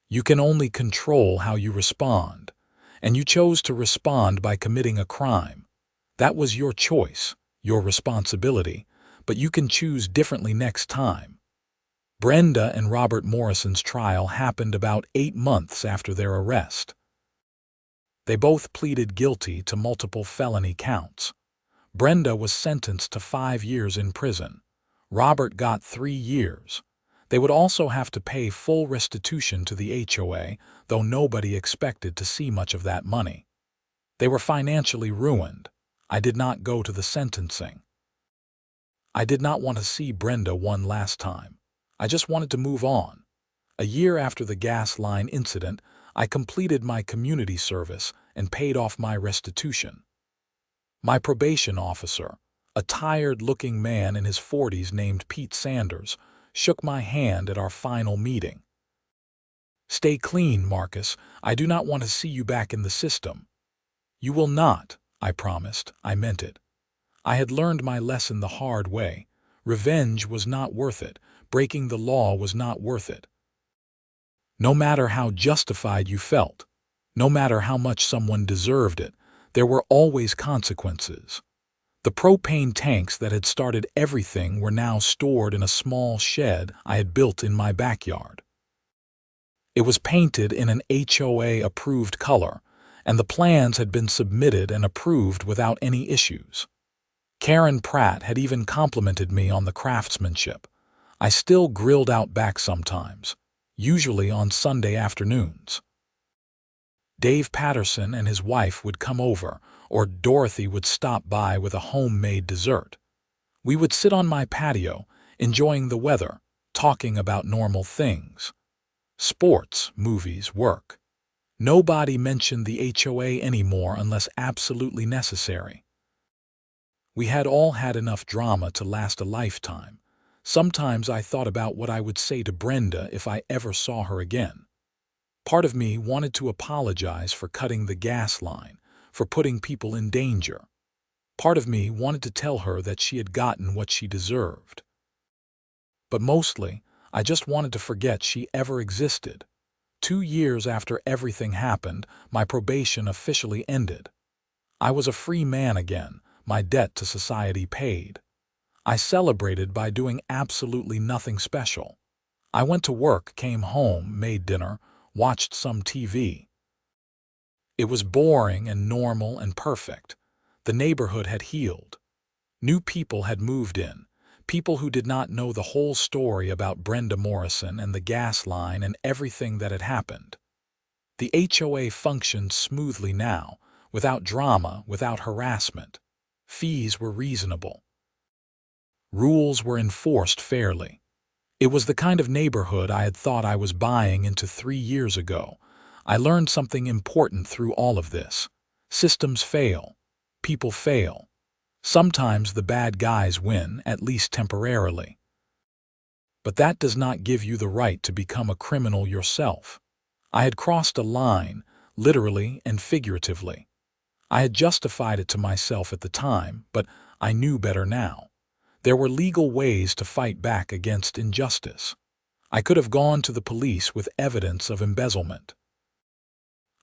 You can only control how you respond, and you chose to respond by committing a crime. That was your choice, your responsibility, but you can choose differently next time. Brenda and Robert Morrison's trial happened about 8 months after their arrest. They both pleaded guilty to multiple felony counts. Brenda was sentenced to 5 years in prison. Robert got 3 years. They would also have to pay full restitution to the HOA, though nobody expected to see much of that money. They were financially ruined. I did not go to the sentencing. I did not want to see Brenda one last time. I just wanted to move on. A year after the gas line incident, I completed my community service and paid off my restitution. My probation officer, a tired-looking man in his 40s named Pete Sanders, shook my hand at our final meeting. "Stay clean, Marcus. I do not want to see you back in the system." "You will not," I promised. I meant it. I had learned my lesson the hard way. Revenge was not worth it. Breaking the law was not worth it. No matter how justified you felt, no matter how much someone deserved it, there were always consequences. The propane tanks that had started everything were now stored in a small shed I had built in my backyard. It was painted in an HOA-approved color, and the plans had been submitted and approved without any issues. Karen Pratt had even complimented me on the craftsmanship. I still grilled out back sometimes, usually on Sunday afternoons. Dave Patterson and his wife would come over, or Dorothy would stop by with a homemade dessert. We would sit on my patio, enjoying the weather, talking about normal things. Sports, movies, work. Nobody mentioned the HOA anymore unless absolutely necessary. We had all had enough drama to last a lifetime. Sometimes I thought about what I would say to Brenda if I ever saw her again. Part of me wanted to apologize for cutting the gas line, for putting people in danger. Part of me wanted to tell her that she had gotten what she deserved. But mostly, I just wanted to forget she ever existed. 2 years after everything happened, my probation officially ended. I was a free man again, my debt to society paid. I celebrated by doing absolutely nothing special. I went to work, came home, made dinner, watched some TV. It was boring and normal and perfect. The neighborhood had healed. New people had moved in, people who did not know the whole story about Brenda Morrison and the gas line and everything that had happened. The HOA functioned smoothly now, without drama, without harassment. Fees were reasonable. Rules were enforced fairly. It was the kind of neighborhood I had thought I was buying into 3 years ago. I learned something important through all of this. Systems fail. People fail. Sometimes the bad guys win, at least temporarily. But that does not give you the right to become a criminal yourself. I had crossed a line, literally and figuratively. I had justified it to myself at the time, but I knew better now. There were legal ways to fight back against injustice. I could have gone to the police with evidence of embezzlement.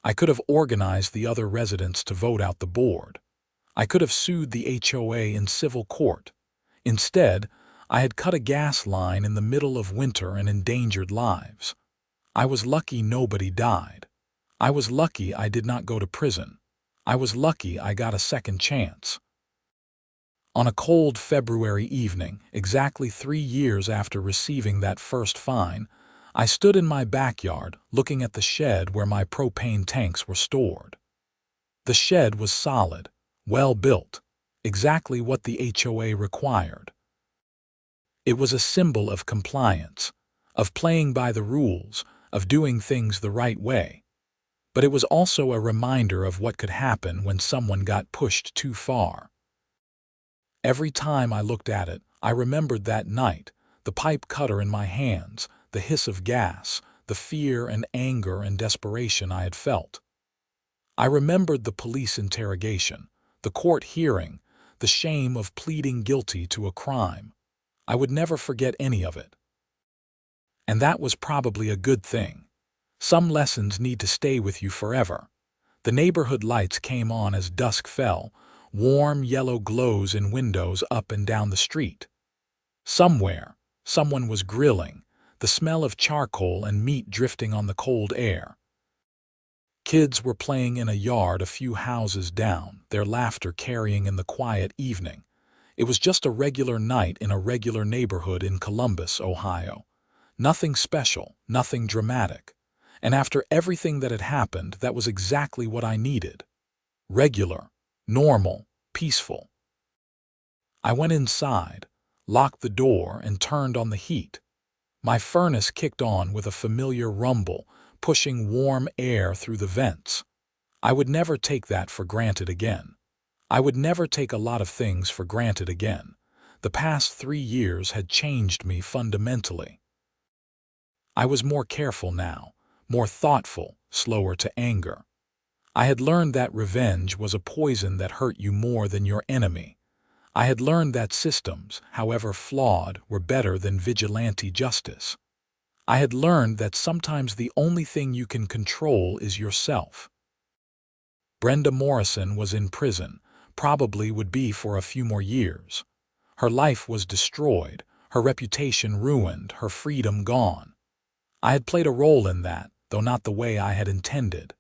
I could have organized the other residents to vote out the board. I could have sued the HOA in civil court. Instead, I had cut a gas line in the middle of winter and endangered lives. I was lucky nobody died. I was lucky I did not go to prison. I was lucky I got a second chance. On a cold February evening, exactly 3 years after receiving that first fine, I stood in my backyard looking at the shed where my propane tanks were stored. The shed was solid, well built, exactly what the HOA required. It was a symbol of compliance, of playing by the rules, of doing things the right way. But it was also a reminder of what could happen when someone got pushed too far. Every time I looked at it, I remembered that night, the pipe cutter in my hands, the hiss of gas, the fear and anger and desperation I had felt. I remembered the police interrogation, the court hearing, the shame of pleading guilty to a crime. I would never forget any of it. And that was probably a good thing. Some lessons need to stay with you forever. The neighborhood lights came on as dusk fell, warm yellow glows in windows up and down the street. Somewhere, someone was grilling, the smell of charcoal and meat drifting on the cold air. Kids were playing in a yard a few houses down, their laughter carrying in the quiet evening. It was just a regular night in a regular neighborhood in Columbus, Ohio. Nothing special, nothing dramatic. And after everything that had happened, that was exactly what I needed. Regular, normal, peaceful. I went inside, locked the door, and turned on the heat. My furnace kicked on with a familiar rumble, pushing warm air through the vents. I would never take that for granted again. I would never take a lot of things for granted again. The past 3 years had changed me fundamentally. I was more careful now, more thoughtful, slower to anger. I had learned that revenge was a poison that hurt you more than your enemy. I had learned that systems, however flawed, were better than vigilante justice. I had learned that sometimes the only thing you can control is yourself. Brenda Morrison was in prison, probably would be for a few more years. Her life was destroyed, her reputation ruined, her freedom gone. I had played a role in that, though not the way I had intended.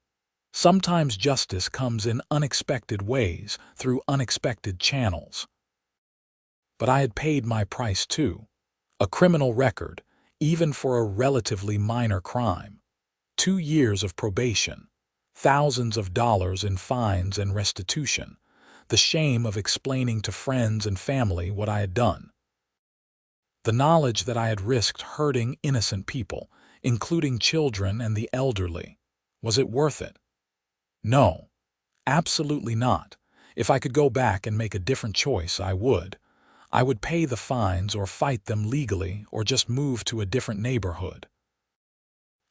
Sometimes justice comes in unexpected ways, through unexpected channels. But I had paid my price too. A criminal record, even for a relatively minor crime. 2 years of probation. Thousands of dollars in fines and restitution. The shame of explaining to friends and family what I had done. The knowledge that I had risked hurting innocent people, including children and the elderly. Was it worth it? No, absolutely not. If I could go back and make a different choice, I would. I would pay the fines or fight them legally or just move to a different neighborhood.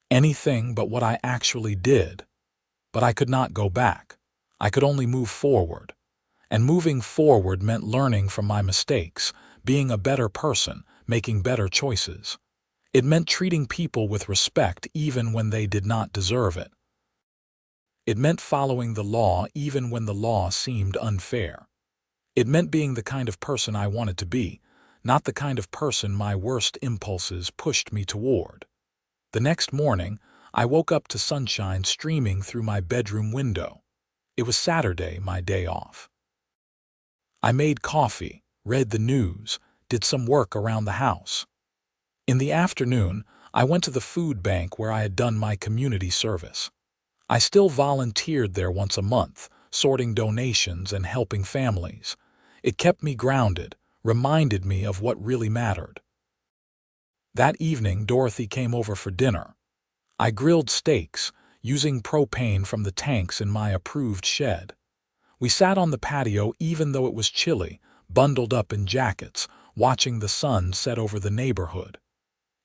Anything but what I actually did. But I could not go back. I could only move forward. And moving forward meant learning from my mistakes, being a better person, making better choices. It meant treating people with respect even when they did not deserve it. It meant following the law even when the law seemed unfair. It meant being the kind of person I wanted to be, not the kind of person my worst impulses pushed me toward. The next morning, I woke up to sunshine streaming through my bedroom window. It was Saturday, my day off. I made coffee, read the news, did some work around the house. In the afternoon, I went to the food bank where I had done my community service. I still volunteered there once a month, sorting donations and helping families. It kept me grounded, reminded me of what really mattered. That evening, Dorothy came over for dinner. I grilled steaks, using propane from the tanks in my approved shed. We sat on the patio even though it was chilly, bundled up in jackets, watching the sun set over the neighborhood.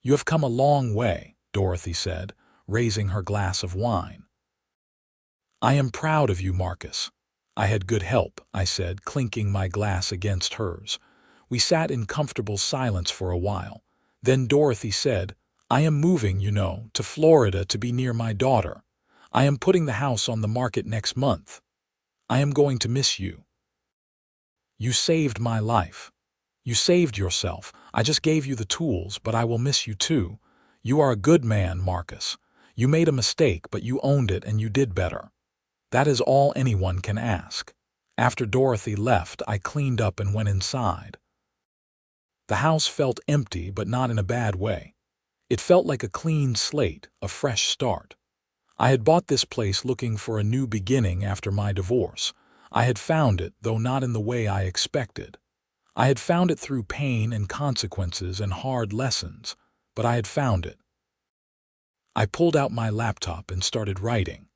"You have come a long way," Dorothy said, raising her glass of wine. "I am proud of you, Marcus." "I had good help," I said, clinking my glass against hers. We sat in comfortable silence for a while. Then Dorothy said, "I am moving, to Florida to be near my daughter. I am putting the house on the market next month. I am going to miss you. You saved my life. You saved yourself. I just gave you the tools, but I will miss you too. You are a good man, Marcus. You made a mistake, but you owned it and you did better. That is all anyone can ask." After Dorothy left, I cleaned up and went inside. The house felt empty, but not in a bad way. It felt like a clean slate, a fresh start. I had bought this place looking for a new beginning after my divorce. I had found it, though not in the way I expected. I had found it through pain and consequences and hard lessons, but I had found it. I pulled out my laptop and started writing.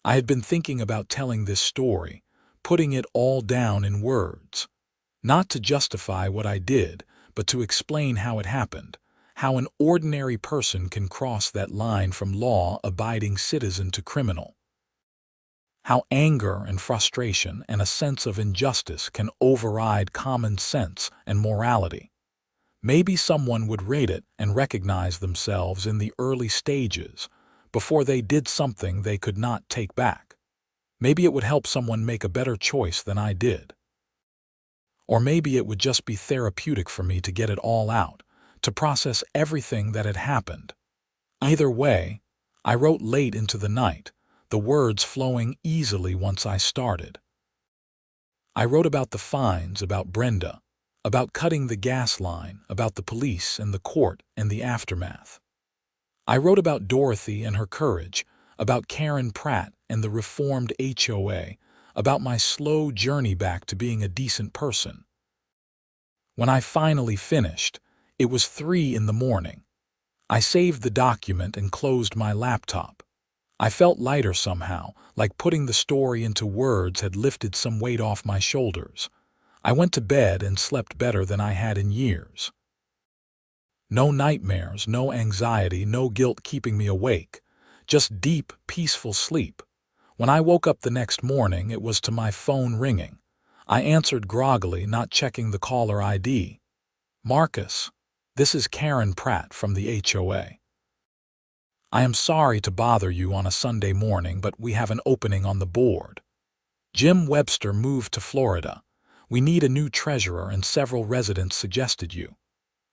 I had been thinking about telling this story, putting it all down in words. Not to justify what I did, but to explain how it happened, how an ordinary person can cross that line from law-abiding citizen to criminal. How anger and frustration and a sense of injustice can override common sense and morality. Maybe someone would rate it and recognize themselves in the early stages, before they did something they could not take back. Maybe it would help someone make a better choice than I did. Or maybe it would just be therapeutic for me to get it all out, to process everything that had happened. Either way, I wrote late into the night, the words flowing easily once I started. I wrote about the fines, about Brenda, about cutting the gas line, about the police and the court and the aftermath. I wrote about Dorothy and her courage, about Karen Pratt and the reformed HOA, about my slow journey back to being a decent person. When I finally finished, it was 3 in the morning. I saved the document and closed my laptop. I felt lighter somehow, like putting the story into words had lifted some weight off my shoulders. I went to bed and slept better than I had in years. No nightmares, no anxiety, no guilt keeping me awake. Just deep, peaceful sleep. When I woke up the next morning, it was to my phone ringing. I answered groggily, not checking the caller ID. "Marcus, this is Karen Pratt from the HOA. I am sorry to bother you on a Sunday morning, but we have an opening on the board. Jim Webster moved to Florida. We need a new treasurer and several residents suggested you.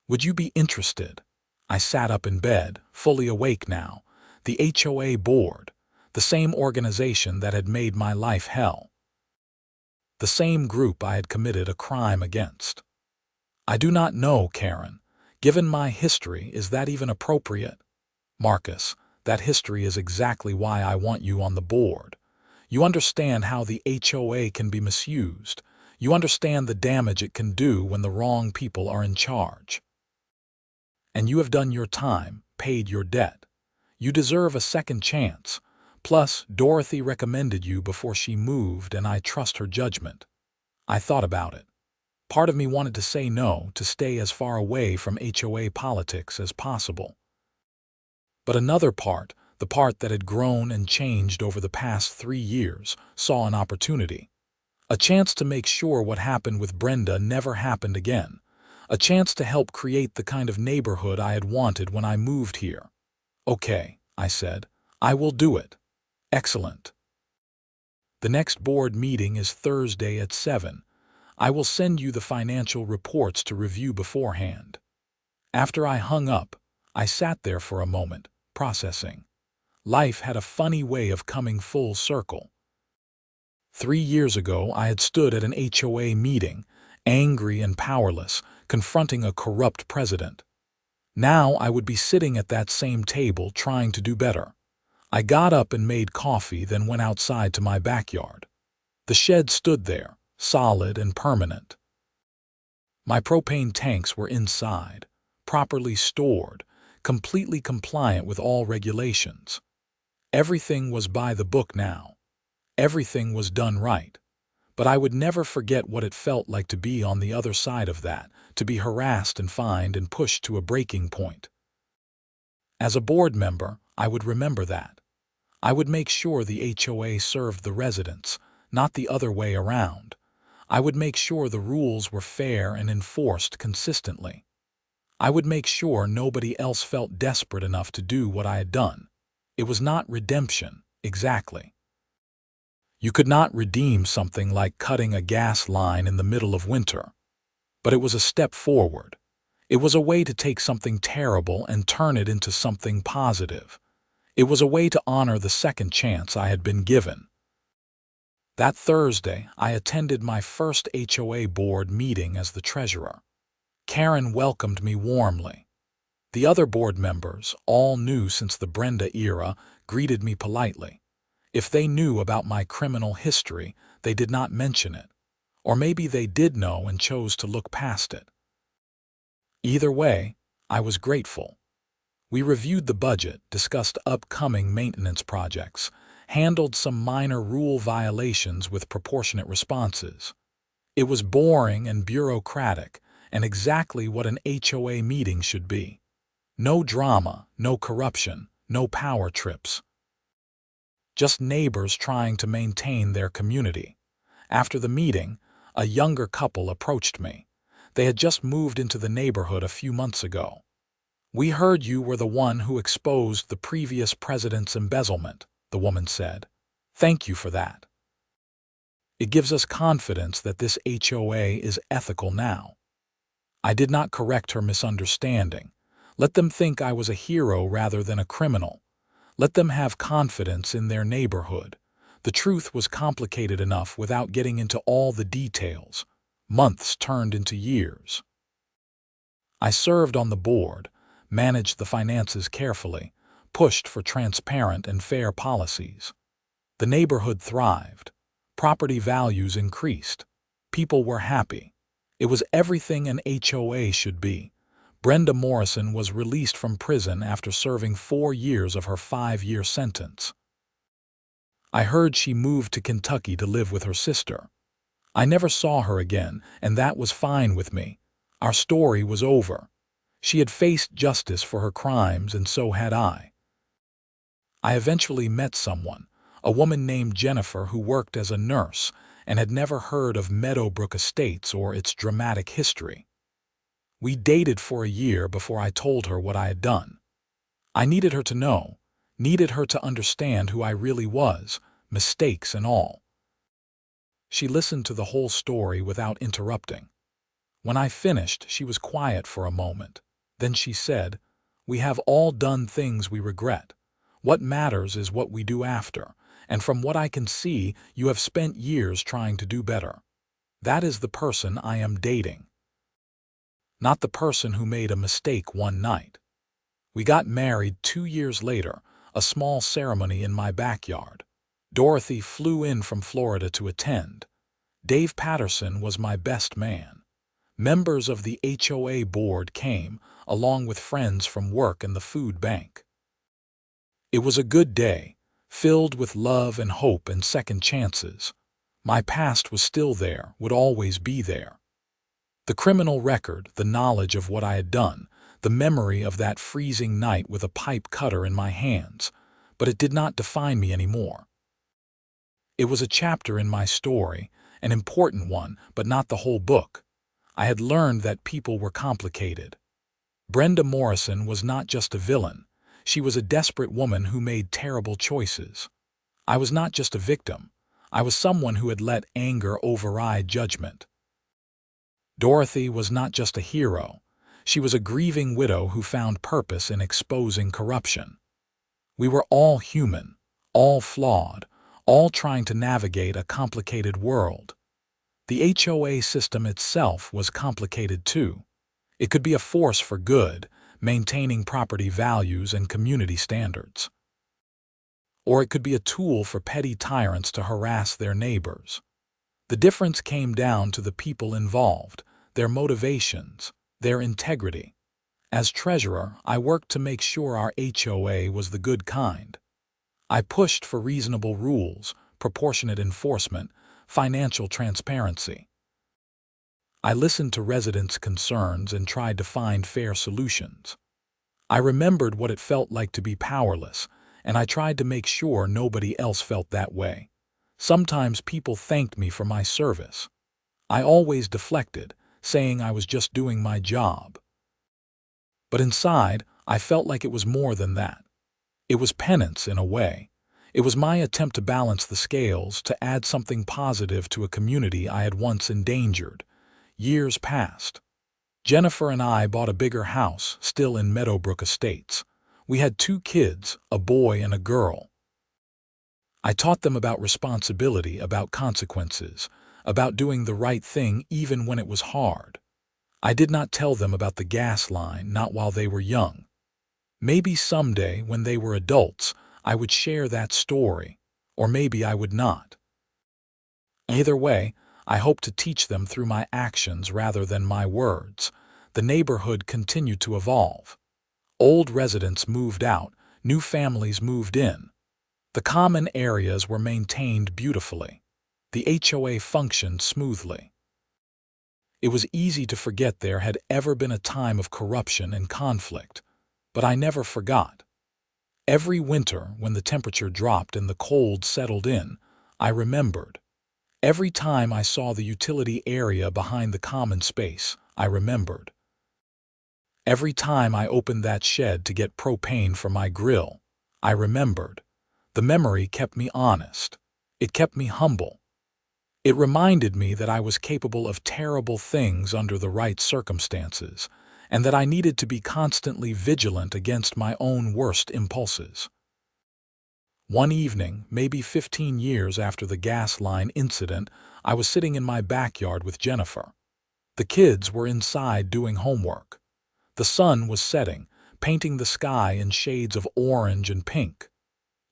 Would you be interested?" I sat up in bed, fully awake now. The HOA board, the same organization that had made my life hell. The same group I had committed a crime against. "I do not know, Karen. Given my history, is that even appropriate?" "Marcus, that history is exactly why I want you on the board. You understand how the HOA can be misused. You understand the damage it can do when the wrong people are in charge. And you have done your time, paid your debt. You deserve a second chance. Plus, Dorothy recommended you before she moved, and I trust her judgment." I thought about it. Part of me wanted to say no, to stay as far away from HOA politics as possible. But another part, the part that had grown and changed over the past 3 years, saw an opportunity. A chance to make sure what happened with Brenda never happened again. A chance to help create the kind of neighborhood I had wanted when I moved here. "Okay," I said. "I will do it." "Excellent. The next board meeting is Thursday at 7. I will send you the financial reports to review beforehand." After I hung up, I sat there for a moment, processing. Life had a funny way of coming full circle. 3 years ago, I had stood at an HOA meeting, angry and powerless, confronting a corrupt president. Now I would be sitting at that same table trying to do better. I got up and made coffee, then went outside to my backyard. The shed stood there, solid and permanent. My propane tanks were inside, properly stored, completely compliant with all regulations. Everything was by the book now. Everything was done right. But I would never forget what it felt like to be on the other side of that, to be harassed and fined and pushed to a breaking point. As a board member, I would remember that. I would make sure the HOA served the residents, not the other way around. I would make sure the rules were fair and enforced consistently. I would make sure nobody else felt desperate enough to do what I had done. It was not redemption, exactly. You could not redeem something like cutting a gas line in the middle of winter. But it was a step forward. It was a way to take something terrible and turn it into something positive. It was a way to honor the second chance I had been given. That Thursday, I attended my first HOA board meeting as the treasurer. Karen welcomed me warmly. The other board members, all new since the Brenda era, greeted me politely. If they knew about my criminal history, they did not mention it. Or maybe they did know and chose to look past it. Either way, I was grateful. We reviewed the budget, discussed upcoming maintenance projects, handled some minor rule violations with proportionate responses. It was boring and bureaucratic, and exactly what an HOA meeting should be. No drama, no corruption, no power trips. Just neighbors trying to maintain their community. After the meeting, a younger couple approached me. They had just moved into the neighborhood a few months ago. "We heard you were the one who exposed the previous president's embezzlement," the woman said. "Thank you for that. It gives us confidence that this HOA is ethical now." I did not correct her misunderstanding. Let them think I was a hero rather than a criminal. Let them have confidence in their neighborhood. The truth was complicated enough without getting into all the details. Months turned into years. I served on the board, managed the finances carefully, pushed for transparent and fair policies. The neighborhood thrived. Property values increased. People were happy. It was everything an HOA should be. Brenda Morrison was released from prison after serving 4 years of her 5-year sentence. I heard she moved to Kentucky to live with her sister. I never saw her again, and that was fine with me. Our story was over. She had faced justice for her crimes, and so had I. I eventually met someone, a woman named Jennifer who worked as a nurse and had never heard of Meadowbrook Estates or its dramatic history. We dated for a year before I told her what I had done. I needed her to know, needed her to understand who I really was, mistakes and all. She listened to the whole story without interrupting. When I finished, she was quiet for a moment. Then she said, "We have all done things we regret. What matters is what we do after, and from what I can see, you have spent years trying to do better. That is the person I am dating. Not the person who made a mistake one night." We got married 2 years later, a small ceremony in my backyard. Dorothy flew in from Florida to attend. Dave Patterson was my best man. Members of the HOA board came, along with friends from work and the food bank. It was a good day, filled with love and hope and second chances. My past was still there, would always be there. The criminal record, the knowledge of what I had done, the memory of that freezing night with a pipe cutter in my hands, but it did not define me anymore. It was a chapter in my story, an important one, but not the whole book. I had learned that people were complicated. Brenda Morrison was not just a villain. She was a desperate woman who made terrible choices. I was not just a victim. I was someone who had let anger override judgment. Dorothy was not just a hero. She was a grieving widow who found purpose in exposing corruption. We were all human, all flawed, all trying to navigate a complicated world. The HOA system itself was complicated too. It could be a force for good, maintaining property values and community standards. Or it could be a tool for petty tyrants to harass their neighbors. The difference came down to the people involved, their motivations, their integrity. As treasurer, I worked to make sure our HOA was the good kind. I pushed for reasonable rules, proportionate enforcement, financial transparency. I listened to residents' concerns and tried to find fair solutions. I remembered what it felt like to be powerless, and I tried to make sure nobody else felt that way. Sometimes people thanked me for my service. I always deflected, saying I was just doing my job. But inside, I felt like it was more than that. It was penance in a way. It was my attempt to balance the scales, to add something positive to a community I had once endangered. Years passed. Jennifer and I bought a bigger house, still in Meadowbrook Estates. We had 2 kids, a boy and a girl. I taught them about responsibility, about consequences, about doing the right thing even when it was hard. I did not tell them about the gas line, not while they were young. Maybe someday, when they were adults, I would share that story, or maybe I would not. Either way, I hoped to teach them through my actions rather than my words. The neighborhood continued to evolve. Old residents moved out, new families moved in. The common areas were maintained beautifully. The HOA functioned smoothly. It was easy to forget there had ever been a time of corruption and conflict, but I never forgot. Every winter, when the temperature dropped and the cold settled in, I remembered. Every time I saw the utility area behind the common space, I remembered. Every time I opened that shed to get propane for my grill, I remembered. The memory kept me honest. It kept me humble. It reminded me that I was capable of terrible things under the right circumstances, and that I needed to be constantly vigilant against my own worst impulses. One evening, maybe 15 years after the gas line incident, I was sitting in my backyard with Jennifer. The kids were inside doing homework. The sun was setting, painting the sky in shades of orange and pink.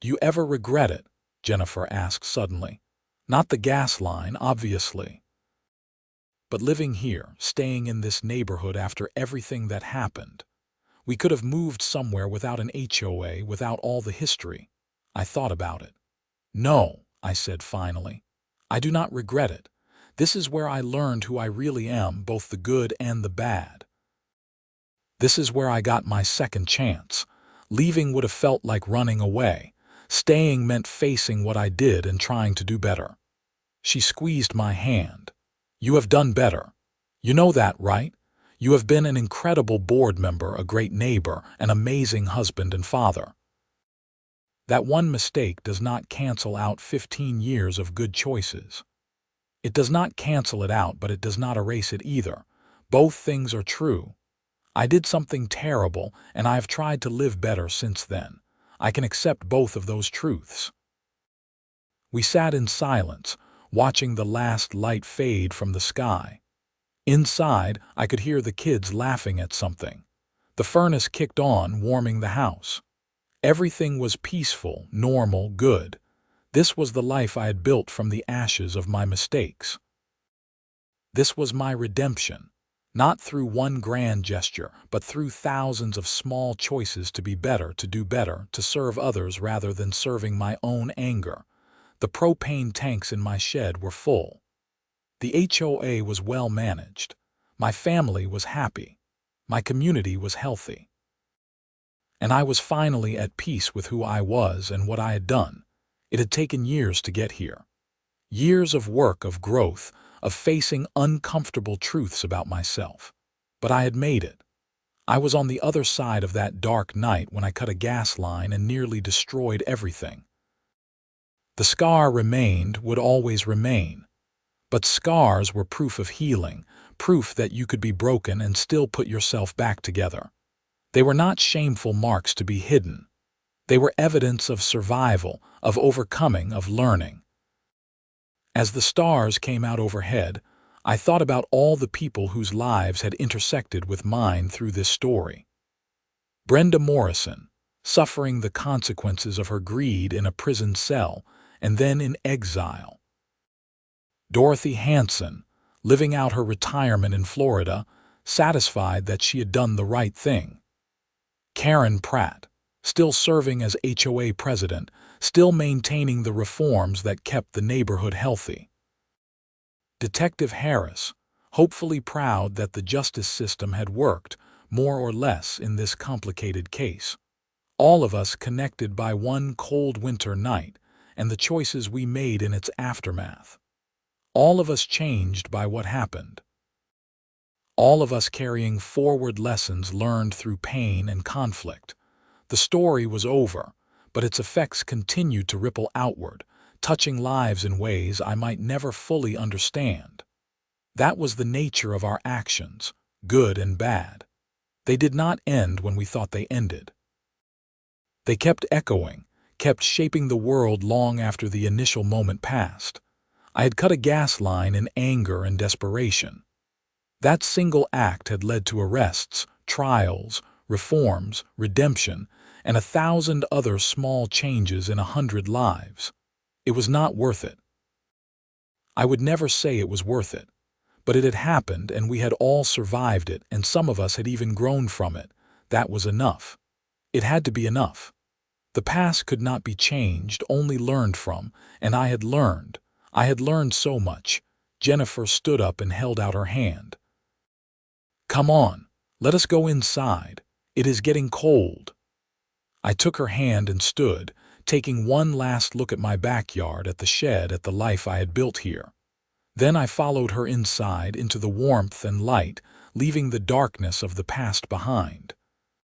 "Do you ever regret it?" Jennifer asked suddenly. "Not the gas line, obviously. But living here, staying in this neighborhood after everything that happened. We could have moved somewhere without an HOA, without all the history." I thought about it. "No," I said finally. "I do not regret it. This is where I learned who I really am, both the good and the bad. This is where I got my second chance. Leaving would have felt like running away. Staying meant facing what I did and trying to do better." She squeezed my hand. "You have done better. You know that, right? You have been an incredible board member, a great neighbor, an amazing husband and father. That one mistake does not cancel out 15 years of good choices. It does not cancel it out, but it does not erase it either. Both things are true. I did something terrible, and I have tried to live better since then. I can accept both of those truths." We sat in silence, watching the last light fade from the sky. Inside, I could hear the kids laughing at something. The furnace kicked on, warming the house. Everything was peaceful, normal, good. This was the life I had built from the ashes of my mistakes. This was my redemption. Not through one grand gesture, but through thousands of small choices to be better, to do better, to serve others rather than serving my own anger. The propane tanks in my shed were full. The HOA was well managed. My family was happy. My community was healthy. And I was finally at peace with who I was and what I had done. It had taken years to get here. Years of work, of growth, of facing uncomfortable truths about myself. But I had made it. I was on the other side of that dark night when I cut a gas line and nearly destroyed everything. The scar remained, would always remain. But scars were proof of healing, proof that you could be broken and still put yourself back together. They were not shameful marks to be hidden. They were evidence of survival, of overcoming, of learning. As the stars came out overhead, I thought about all the people whose lives had intersected with mine through this story. Brenda Morrison, suffering the consequences of her greed in a prison cell and then in exile. Dorothy Hanson, living out her retirement in Florida, satisfied that she had done the right thing. Karen Pratt, still serving as HOA president, still maintaining the reforms that kept the neighborhood healthy. Detective Harris, hopefully proud that the justice system had worked, more or less, in this complicated case. All of us connected by one cold winter night and the choices we made in its aftermath. All of us changed by what happened. All of us carrying forward lessons learned through pain and conflict. The story was over, but its effects continued to ripple outward, touching lives in ways I might never fully understand. That was the nature of our actions, good and bad. They did not end when we thought they ended. They kept echoing, kept shaping the world long after the initial moment passed. I had cut a gas line in anger and desperation. That single act had led to arrests, trials, reforms, redemption, and 1,000 other small changes in 100 lives. It was not worth it. I would never say it was worth it. But it had happened, and we had all survived it, and some of us had even grown from it. That was enough. It had to be enough. The past could not be changed, only learned from, and I had learned. I had learned so much. Jennifer stood up and held out her hand. "Come on, let us go inside. It is getting cold." I took her hand and stood, taking one last look at my backyard, at the shed, at the life I had built here. Then I followed her inside into the warmth and light, leaving the darkness of the past behind.